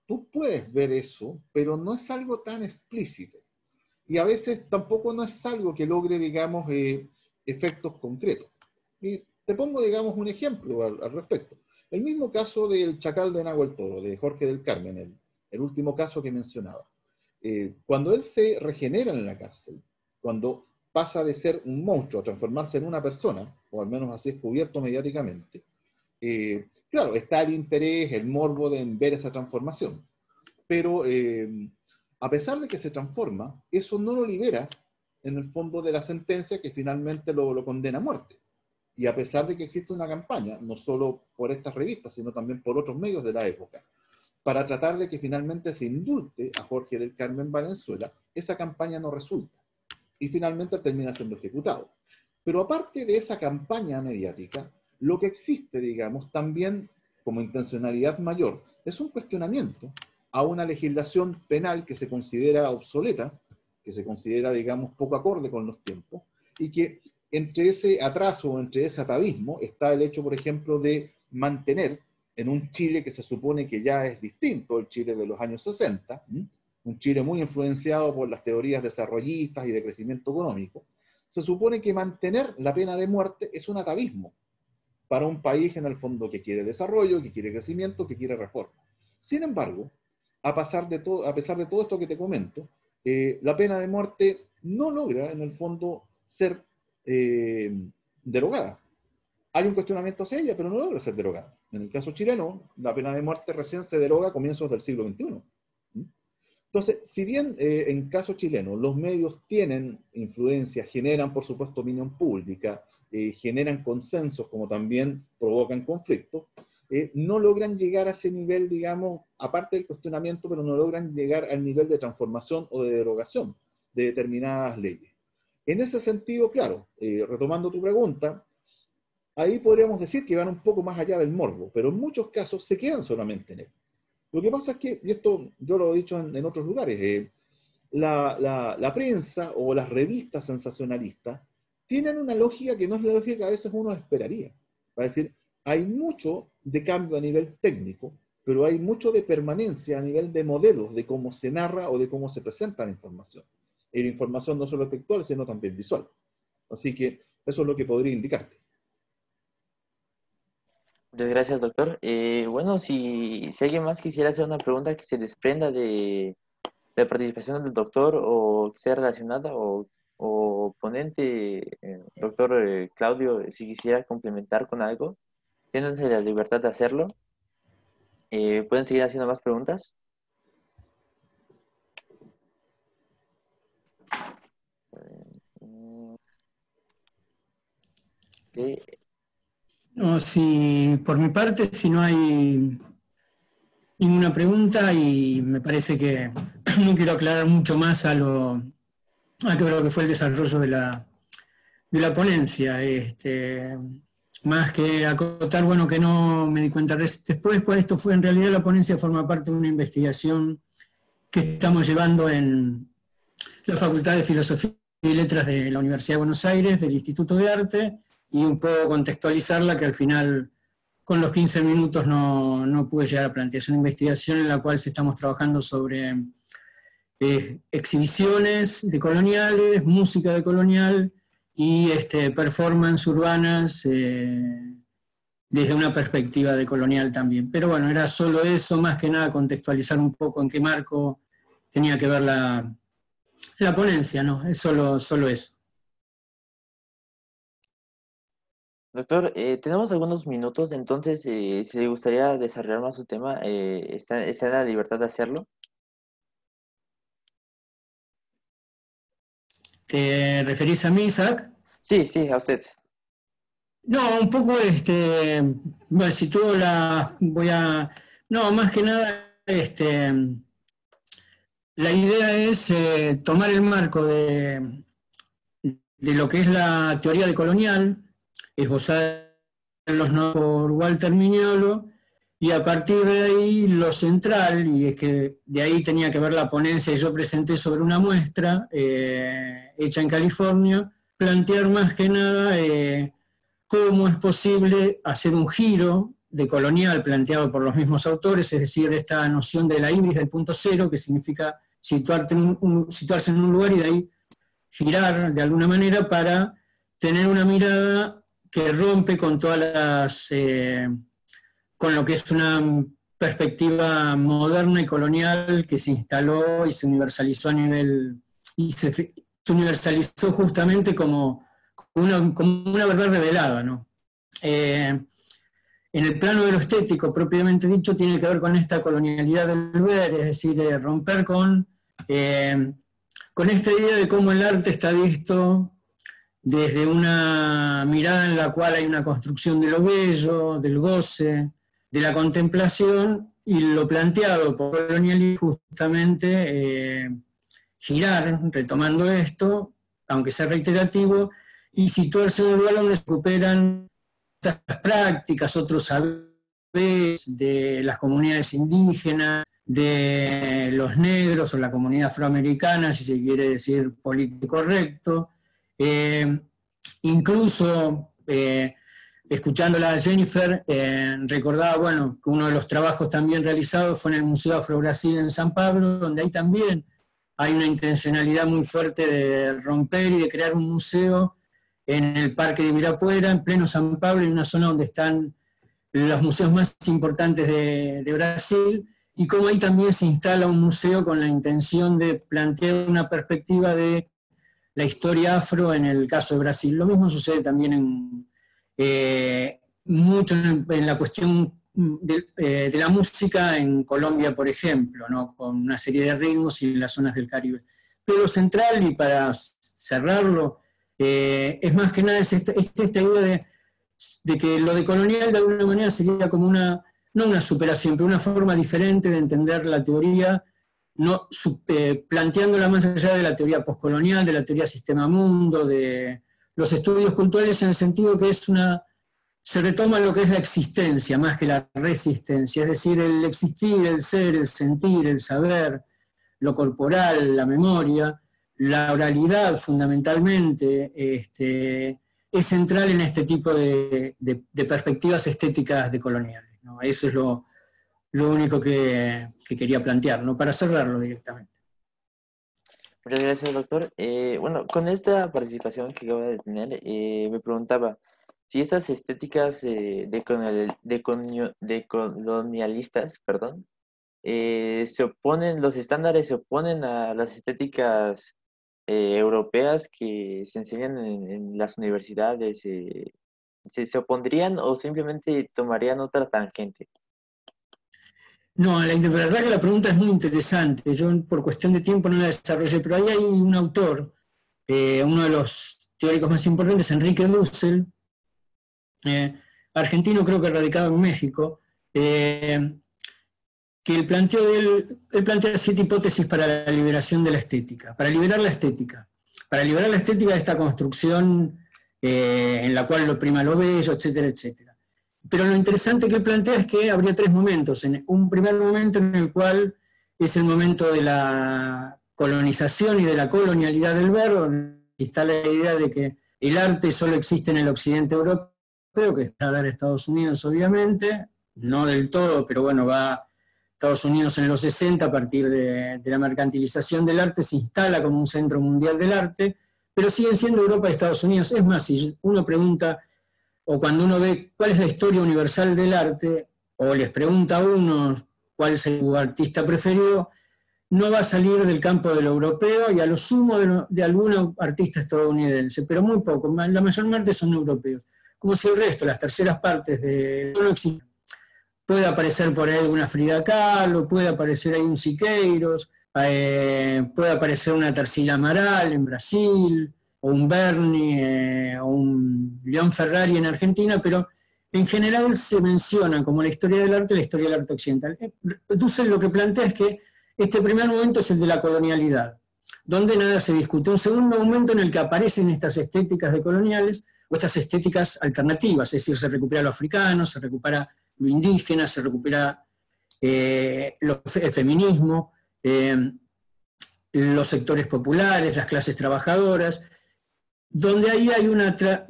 tú puedes ver eso, pero no es algo tan explícito. Y a veces tampoco no es algo que logre, digamos, efectos concretos. Y te pongo, digamos, un ejemplo al respecto. El mismo caso del Chacal de Nahuel Toro, de Jorge del Carmen, el último caso que mencionaba. Cuando él se regenera en la cárcel, cuando pasa de ser un monstruo a transformarse en una persona, o al menos así es cubierto mediáticamente, claro, está el interés, el morbo de ver esa transformación. Pero a pesar de que se transforma, eso no lo libera en el fondo de la sentencia que finalmente lo condena a muerte. Y a pesar de que existe una campaña, no solo por estas revistas, sino también por otros medios de la época, para tratar de que finalmente se indulte a Jorge del Carmen Valenzuela, esa campaña no resulta. Y finalmente termina siendo ejecutado. Pero aparte de esa campaña mediática, lo que existe, digamos, también como intencionalidad mayor, es un cuestionamiento a una legislación penal que se considera obsoleta, que se considera, digamos, poco acorde con los tiempos, y que entre ese atraso, entre ese atavismo, está el hecho, por ejemplo, de mantener en un Chile que se supone que ya es distinto, el Chile de los años 60, un Chile muy influenciado por las teorías desarrollistas y de crecimiento económico, se supone que mantener la pena de muerte es un atavismo para un país en el fondo que quiere desarrollo, que quiere crecimiento, que quiere reforma. Sin embargo, a pesar de todo esto que te comento, la pena de muerte no logra en el fondo ser derogada. Hay un cuestionamiento hacia ella, pero no logra ser derogada. En el caso chileno, la pena de muerte recién se deroga a comienzos del siglo XXI. Entonces, si bien en caso chileno los medios tienen influencia, generan por supuesto opinión pública, generan consensos como también provocan conflictos, no logran llegar a ese nivel, digamos, aparte del cuestionamiento, pero no logran llegar al nivel de transformación o de derogación de determinadas leyes. En ese sentido, claro, retomando tu pregunta, ahí podríamos decir que van un poco más allá del morbo, pero en muchos casos se quedan solamente en él. Lo que pasa es que, y esto yo lo he dicho en otros lugares, la prensa o las revistas sensacionalistas tienen una lógica que no es la lógica que a veces uno esperaría. Es decir, hay mucho de cambio a nivel técnico, pero hay mucho de permanencia a nivel de modelos, de cómo se narra o de cómo se presenta la información. Y la información no solo textual, sino también visual. Así que eso es lo que podría indicarte. Muchas gracias, doctor. Bueno, si alguien más quisiera hacer una pregunta que se desprenda de la participación del doctor o que sea relacionada o ponente, doctor Claudio, si quisiera complementar con algo, tienen la libertad de hacerlo. ¿Pueden seguir haciendo más preguntas? Okay. No, si, por mi parte, si no hay ninguna pregunta, y me parece que no quiero aclarar mucho más a lo que fue el desarrollo de la ponencia. Más que acotar, bueno, que no me di cuenta después, pues esto fue, en realidad la ponencia forma parte de una investigación que estamos llevando en la Facultad de Filosofía y Letras de la Universidad de Buenos Aires, del Instituto de Arte, y un poco contextualizarla, que al final con los 15 minutos no pude llegar a plantear. Es una investigación en la cual estamos trabajando sobre exhibiciones decoloniales, música decolonial y performance urbanas desde una perspectiva decolonial también. Pero bueno, era solo eso, más que nada contextualizar un poco en qué marco tenía que ver la ponencia, ¿no? Es solo eso. Doctor, tenemos algunos minutos, entonces si le gustaría desarrollar más su tema, está en la libertad de hacerlo. ¿Te referís a mí, Isaac? Sí, sí, a usted. No, un poco, bueno, si tú no, más que nada, la idea es tomar el marco de lo que es la teoría decolonial, esbozada en los nodos por Walter Mignolo, y a partir de ahí lo central, y es que de ahí tenía que ver la ponencia que yo presenté sobre una muestra hecha en California, plantear más que nada cómo es posible hacer un giro decolonial planteado por los mismos autores, es decir, esta noción de la ibris del punto cero, que significa situarse en un lugar y de ahí girar de alguna manera para tener una mirada que rompe con todas las... con lo que es una perspectiva moderna y colonial que se instaló y se universalizó a nivel... y se universalizó justamente como una verdad revelada, ¿no? En el plano de lo estético, propiamente dicho, tiene que ver con esta colonialidad del ver, es decir, romper con esta idea de cómo el arte está visto desde una mirada en la cual hay una construcción de lo bello, del goce, de la contemplación, y lo planteado por colonialismo justamente girar, retomando esto, aunque sea reiterativo, y situarse en un lugar donde se recuperan otras prácticas, otros saberes de las comunidades indígenas, de los negros o la comunidad afroamericana, si se quiere decir político correcto. Incluso, escuchándola a Jennifer, recordaba, bueno, que uno de los trabajos también realizados fue en el Museo Afro-Brasil en San Pablo, donde ahí también hay una intencionalidad muy fuerte de romper y de crear un museo en el Parque de Ibirapuera, en pleno San Pablo, en una zona donde están los museos más importantes de Brasil, y como ahí también se instala un museo con la intención de plantear una perspectiva de la historia afro en el caso de Brasil. Lo mismo sucede también mucho en la cuestión de la música en Colombia, por ejemplo, ¿no? Con una serie de ritmos y en las zonas del Caribe. Pero lo central, y para cerrarlo, es más que nada esta idea de que lo decolonial de alguna manera sería como no una superación, pero una forma diferente de entender la teoría no, planteándola más allá de la teoría postcolonial, de la teoría sistema mundo, de los estudios culturales, en el sentido que se retoma lo que es la existencia más que la resistencia, es decir, el existir, el ser, el sentir, el saber, lo corporal, la memoria, la oralidad fundamentalmente, es central en este tipo de perspectivas estéticas decoloniales, ¿no? Eso es lo único que quería plantear, ¿no? Para cerrarlo directamente. Muchas gracias, doctor. Bueno, con esta participación que acabo de tener, me preguntaba si estas estéticas decolonialistas, perdón, se oponen, los estándares se oponen a las estéticas europeas que se enseñan en las universidades. ¿Se opondrían o simplemente tomarían otra tangente? No, la verdad que la pregunta es muy interesante. Yo por cuestión de tiempo no la desarrollé, pero ahí hay un autor, uno de los teóricos más importantes, Enrique Dussel, argentino, creo que radicado en México, que él plantea 7 hipótesis para la liberación de la estética, para liberar la estética de esta construcción en la cual lo prima lo bello, etcétera, etcétera. Pero lo interesante que él plantea es que habría 3 momentos. Un primer momento en el cual es el momento de la colonización y de la colonialidad del verbo, donde está la idea de que el arte solo existe en el occidente europeo, que está a dar Estados Unidos, obviamente, no del todo, pero bueno, va Estados Unidos en los 60, a partir de la mercantilización del arte, se instala como un centro mundial del arte, pero siguen siendo Europa y Estados Unidos. Es más, si uno pregunta, o cuando uno ve cuál es la historia universal del arte, o les pregunta a uno cuál es su artista preferido, no va a salir del campo de lo europeo y a lo sumo de algún artista estadounidense, pero muy poco, la mayor parte son europeos. Como si el resto, las terceras partes no existen. Puede aparecer por ahí alguna Frida Kahlo, puede aparecer ahí un Siqueiros, puede aparecer una Tarsila Amaral en Brasil, o un Berni, o un León Ferrari en Argentina, pero en general se menciona como la historia del arte occidental. Dussel lo que plantea es que este primer momento es el de la colonialidad, donde nada se discute. Un segundo momento en el que aparecen estas estéticas decoloniales, o estas estéticas alternativas, es decir, se recupera lo africano, se recupera lo indígena, se recupera el feminismo, los sectores populares, las clases trabajadoras, donde ahí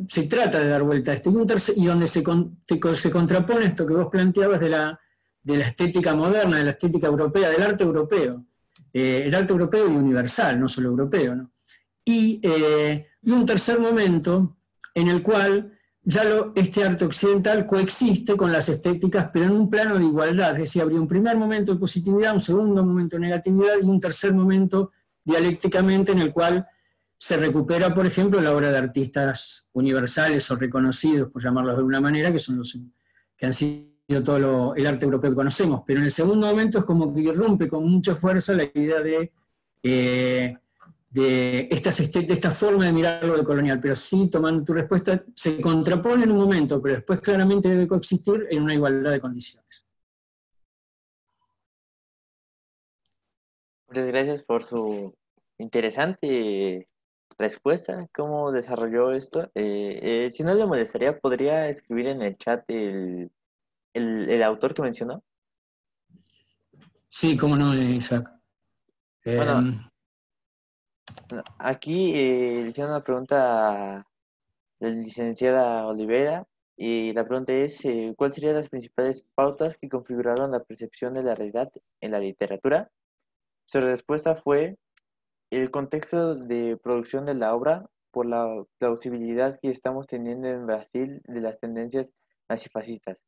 se trata de dar vuelta a esto, y donde se contrapone esto que vos planteabas de la estética moderna, de la estética europea, del arte europeo, el arte europeo y universal, no solo europeo, ¿no? Y un tercer momento en el cual ya este arte occidental coexiste con las estéticas, pero en un plano de igualdad, es decir, habría un primer momento de positividad, un segundo momento de negatividad y un tercer momento dialécticamente en el cual se recupera, por ejemplo, la obra de artistas universales o reconocidos, por llamarlos de alguna manera, que son los que han sido todo el arte europeo que conocemos, pero en el segundo momento es como que irrumpe con mucha fuerza la idea de esta forma de mirarlo de colonial, pero sí, tomando tu respuesta, se contrapone en un momento, pero después claramente debe coexistir en una igualdad de condiciones. Muchas gracias por su interesante respuesta. ¿Cómo desarrolló esto? Si no le molestaría, ¿podría escribir en el chat el autor que mencionó? Sí, cómo no, Isaac. Bueno, aquí le hicieron una pregunta a la licenciada Olivera, y la pregunta es, ¿cuáles serían las principales pautas que configuraron la percepción de la realidad en la literatura? Su respuesta fue el contexto de producción de la obra por la plausibilidad que estamos teniendo en Brasil de las tendencias nazifascistas.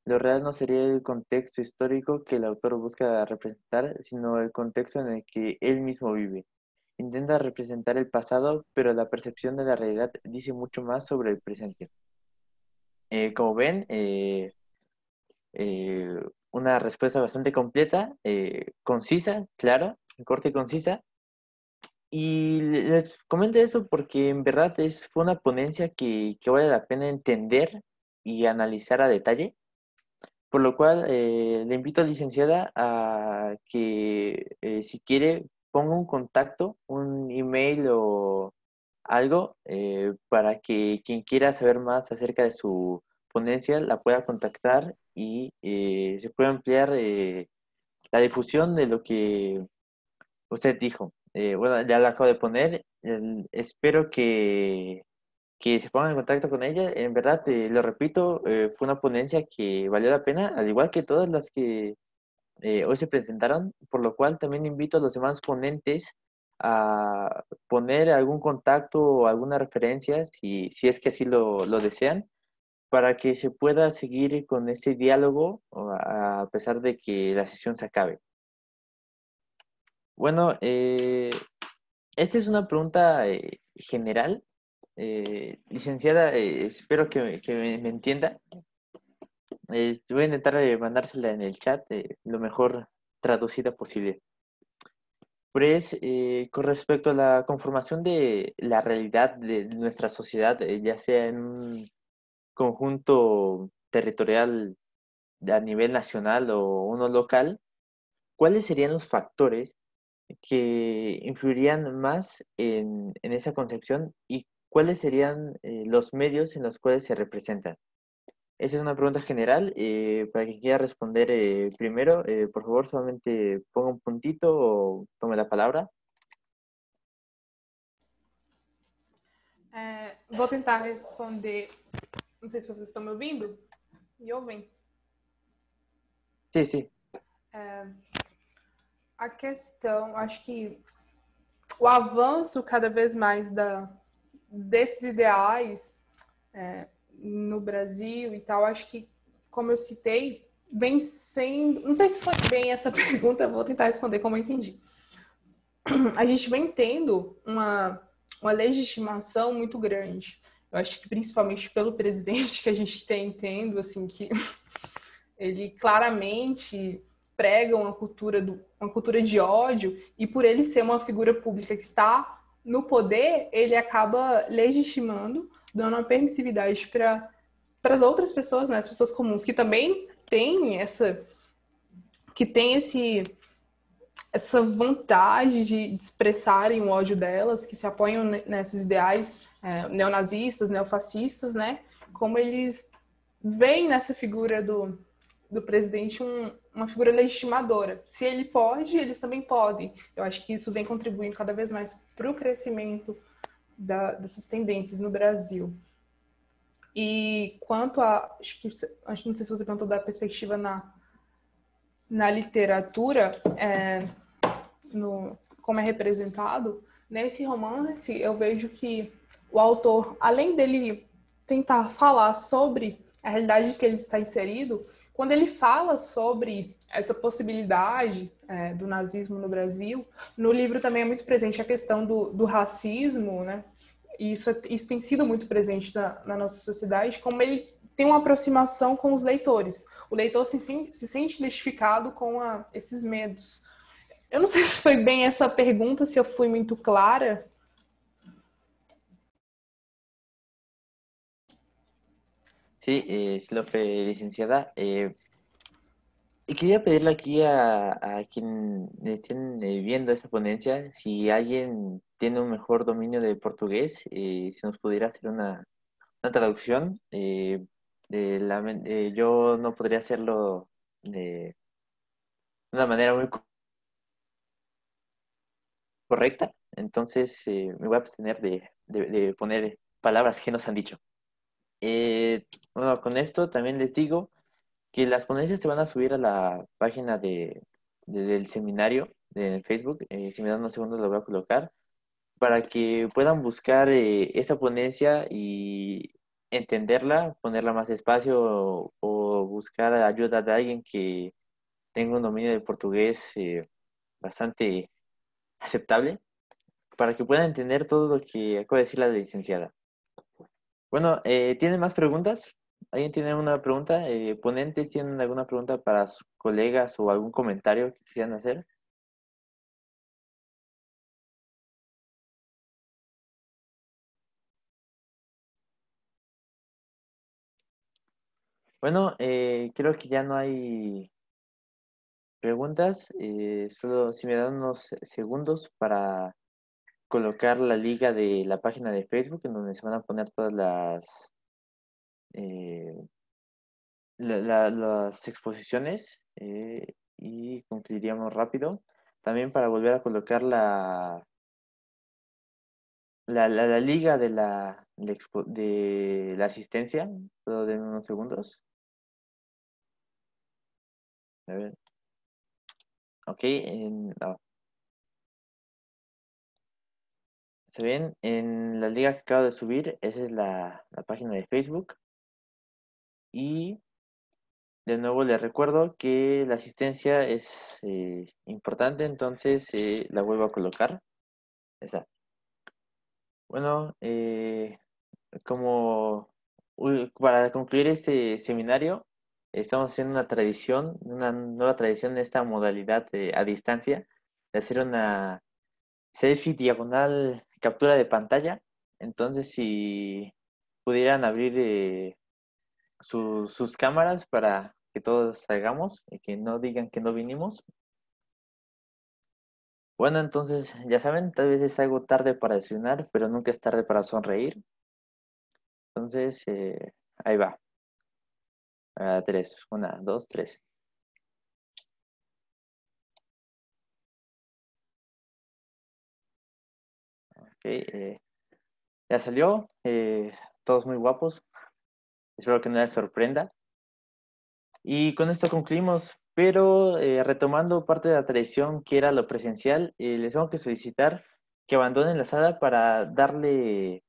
Lo real no sería el contexto histórico que el autor busca representar, sino el contexto en el que él mismo vive. Intenta representar el pasado, pero la percepción de la realidad dice mucho más sobre el presente. Como ven, una respuesta bastante completa, concisa, clara, corta y concisa. Y les comento eso porque en verdad fue una ponencia que vale la pena entender y analizar a detalle, por lo cual le invito a la licenciada a que si quiere ponga un contacto, un email o algo para que quien quiera saber más acerca de su ponencia la pueda contactar y se pueda ampliar la difusión de lo que usted dijo. Bueno, ya la acabo de poner. Espero que se pongan en contacto con ella. En verdad, lo repito, fue una ponencia que valió la pena, al igual que todas las que hoy se presentaron, por lo cual también invito a los demás ponentes a poner algún contacto o alguna referencia, si es que así lo desean, para que se pueda seguir con este diálogo a pesar de que la sesión se acabe. Bueno, esta es una pregunta general. Licenciada, espero que me entienda. Voy a intentar mandársela en el chat lo mejor traducida posible. Pues, con respecto a la conformación de la realidad de nuestra sociedad, ya sea en un conjunto territorial a nivel nacional o uno local, ¿cuáles serían los factores que influirían más en esa concepción y cuáles serían los medios en los cuales se representan? Esa es una pregunta general. Para quien quiera responder primero, por favor, solamente ponga un puntito o tome la palabra. Vou tentar responder. Não sei se vocês estão me ouvindo. Me ouvem? Sí, sí. A questão, acho que o avanço cada vez mais desses ideais no Brasil e tal, acho que, como eu citei, vem sendo... Não sei se foi bem essa pergunta, vou tentar responder como eu entendi. A gente vem tendo uma legitimação muito grande. Eu acho que principalmente pelo presidente que a gente tem tendo, assim, que ele claramente prega uma cultura de ódio, e por ele ser uma figura pública que está no poder, ele acaba legitimando, dando uma permissividade para as outras pessoas, né, as pessoas comuns, que também têm essa vontade de expressarem o ódio delas, que se apoiam nesses ideais neonazistas, neofascistas, né, como eles veem nessa figura do presidente uma figura legitimadora. Se ele pode, eles também podem. Eu acho que isso vem contribuindo cada vez mais para o crescimento dessas tendências no Brasil. E quanto a... Acho que não sei se você perguntou da perspectiva na literatura, como é representado, nesse romance eu vejo que o autor, além dele tentar falar sobre a realidade que ele está inserido, quando ele fala sobre essa possibilidade do nazismo no Brasil, no livro também é muito presente a questão do racismo, né? E isso tem sido muito presente na nossa sociedade, como ele tem uma aproximação com os leitores. O leitor se sente identificado com esses medos. Eu não sei se foi bem essa pergunta, se eu fui muito clara. Sí, sí lo fue, licenciada. Y quería pedirle aquí a quien estén viendo esta ponencia, si alguien tiene un mejor dominio de portugués, si nos pudiera hacer una traducción. Yo no podría hacerlo de una manera muy correcta, entonces me voy a abstener de poner palabras que nos han dicho. Bueno, con esto también les digo que las ponencias se van a subir a la página del seminario de Facebook. Si me dan unos segundos lo voy a colocar para que puedan buscar esa ponencia y entenderla, ponerla más despacio o buscar ayuda de alguien que tenga un dominio de portugués bastante aceptable para que puedan entender todo lo que acaba de decir la licenciada. Bueno, ¿tienen más preguntas? ¿Alguien tiene una pregunta? ¿Ponentes tienen alguna pregunta para sus colegas o algún comentario que quisieran hacer? Bueno, creo que ya no hay preguntas. Solo si me dan unos segundos para colocar la liga de la página de Facebook en donde se van a poner todas eh, las exposiciones y concluiríamos rápido. También para volver a colocar la liga de de la asistencia, todo en unos segundos. A ver. Ok, ¿se ven? En la liga que acabo de subir, esa es la página de Facebook. Y de nuevo les recuerdo que la asistencia es importante, entonces la vuelvo a colocar. Esa. Bueno, para concluir este seminario, estamos haciendo una nueva tradición en esta modalidad a distancia, de hacer una selfie diagonal captura de pantalla. Entonces, si pudieran abrir sus cámaras para que todos salgamos y que no digan que no vinimos. Bueno, entonces, ya saben, tal vez es algo tarde para desayunar, pero nunca es tarde para sonreír. Entonces, ahí va. Tres. Una, dos, tres. Ok, ya salió. Todos muy guapos. Espero que no les sorprenda. Y con esto concluimos. Pero retomando parte de la tradición que era lo presencial, les tengo que solicitar que abandonen la sala para darle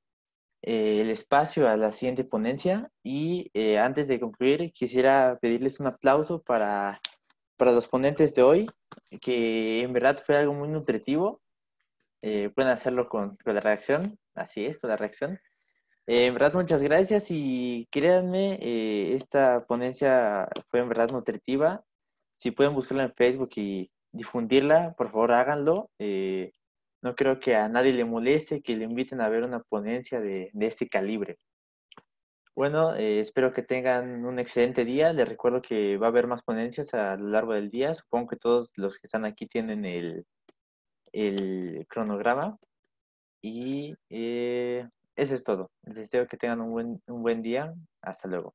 el espacio a la siguiente ponencia. Y antes de concluir, quisiera pedirles un aplauso para los ponentes de hoy, que en verdad fue algo muy nutritivo. Pueden hacerlo con la reacción, así es, con la reacción. En verdad, muchas gracias y créanme, esta ponencia fue en verdad nutritiva. Si pueden buscarla en Facebook y difundirla, por favor háganlo. No creo que a nadie le moleste que le inviten a ver una ponencia de este calibre. Bueno, espero que tengan un excelente día. Les recuerdo que va a haber más ponencias a lo largo del día. Supongo que todos los que están aquí tienen el cronograma. Y eso es todo. Les deseo que tengan un buen día. Hasta luego.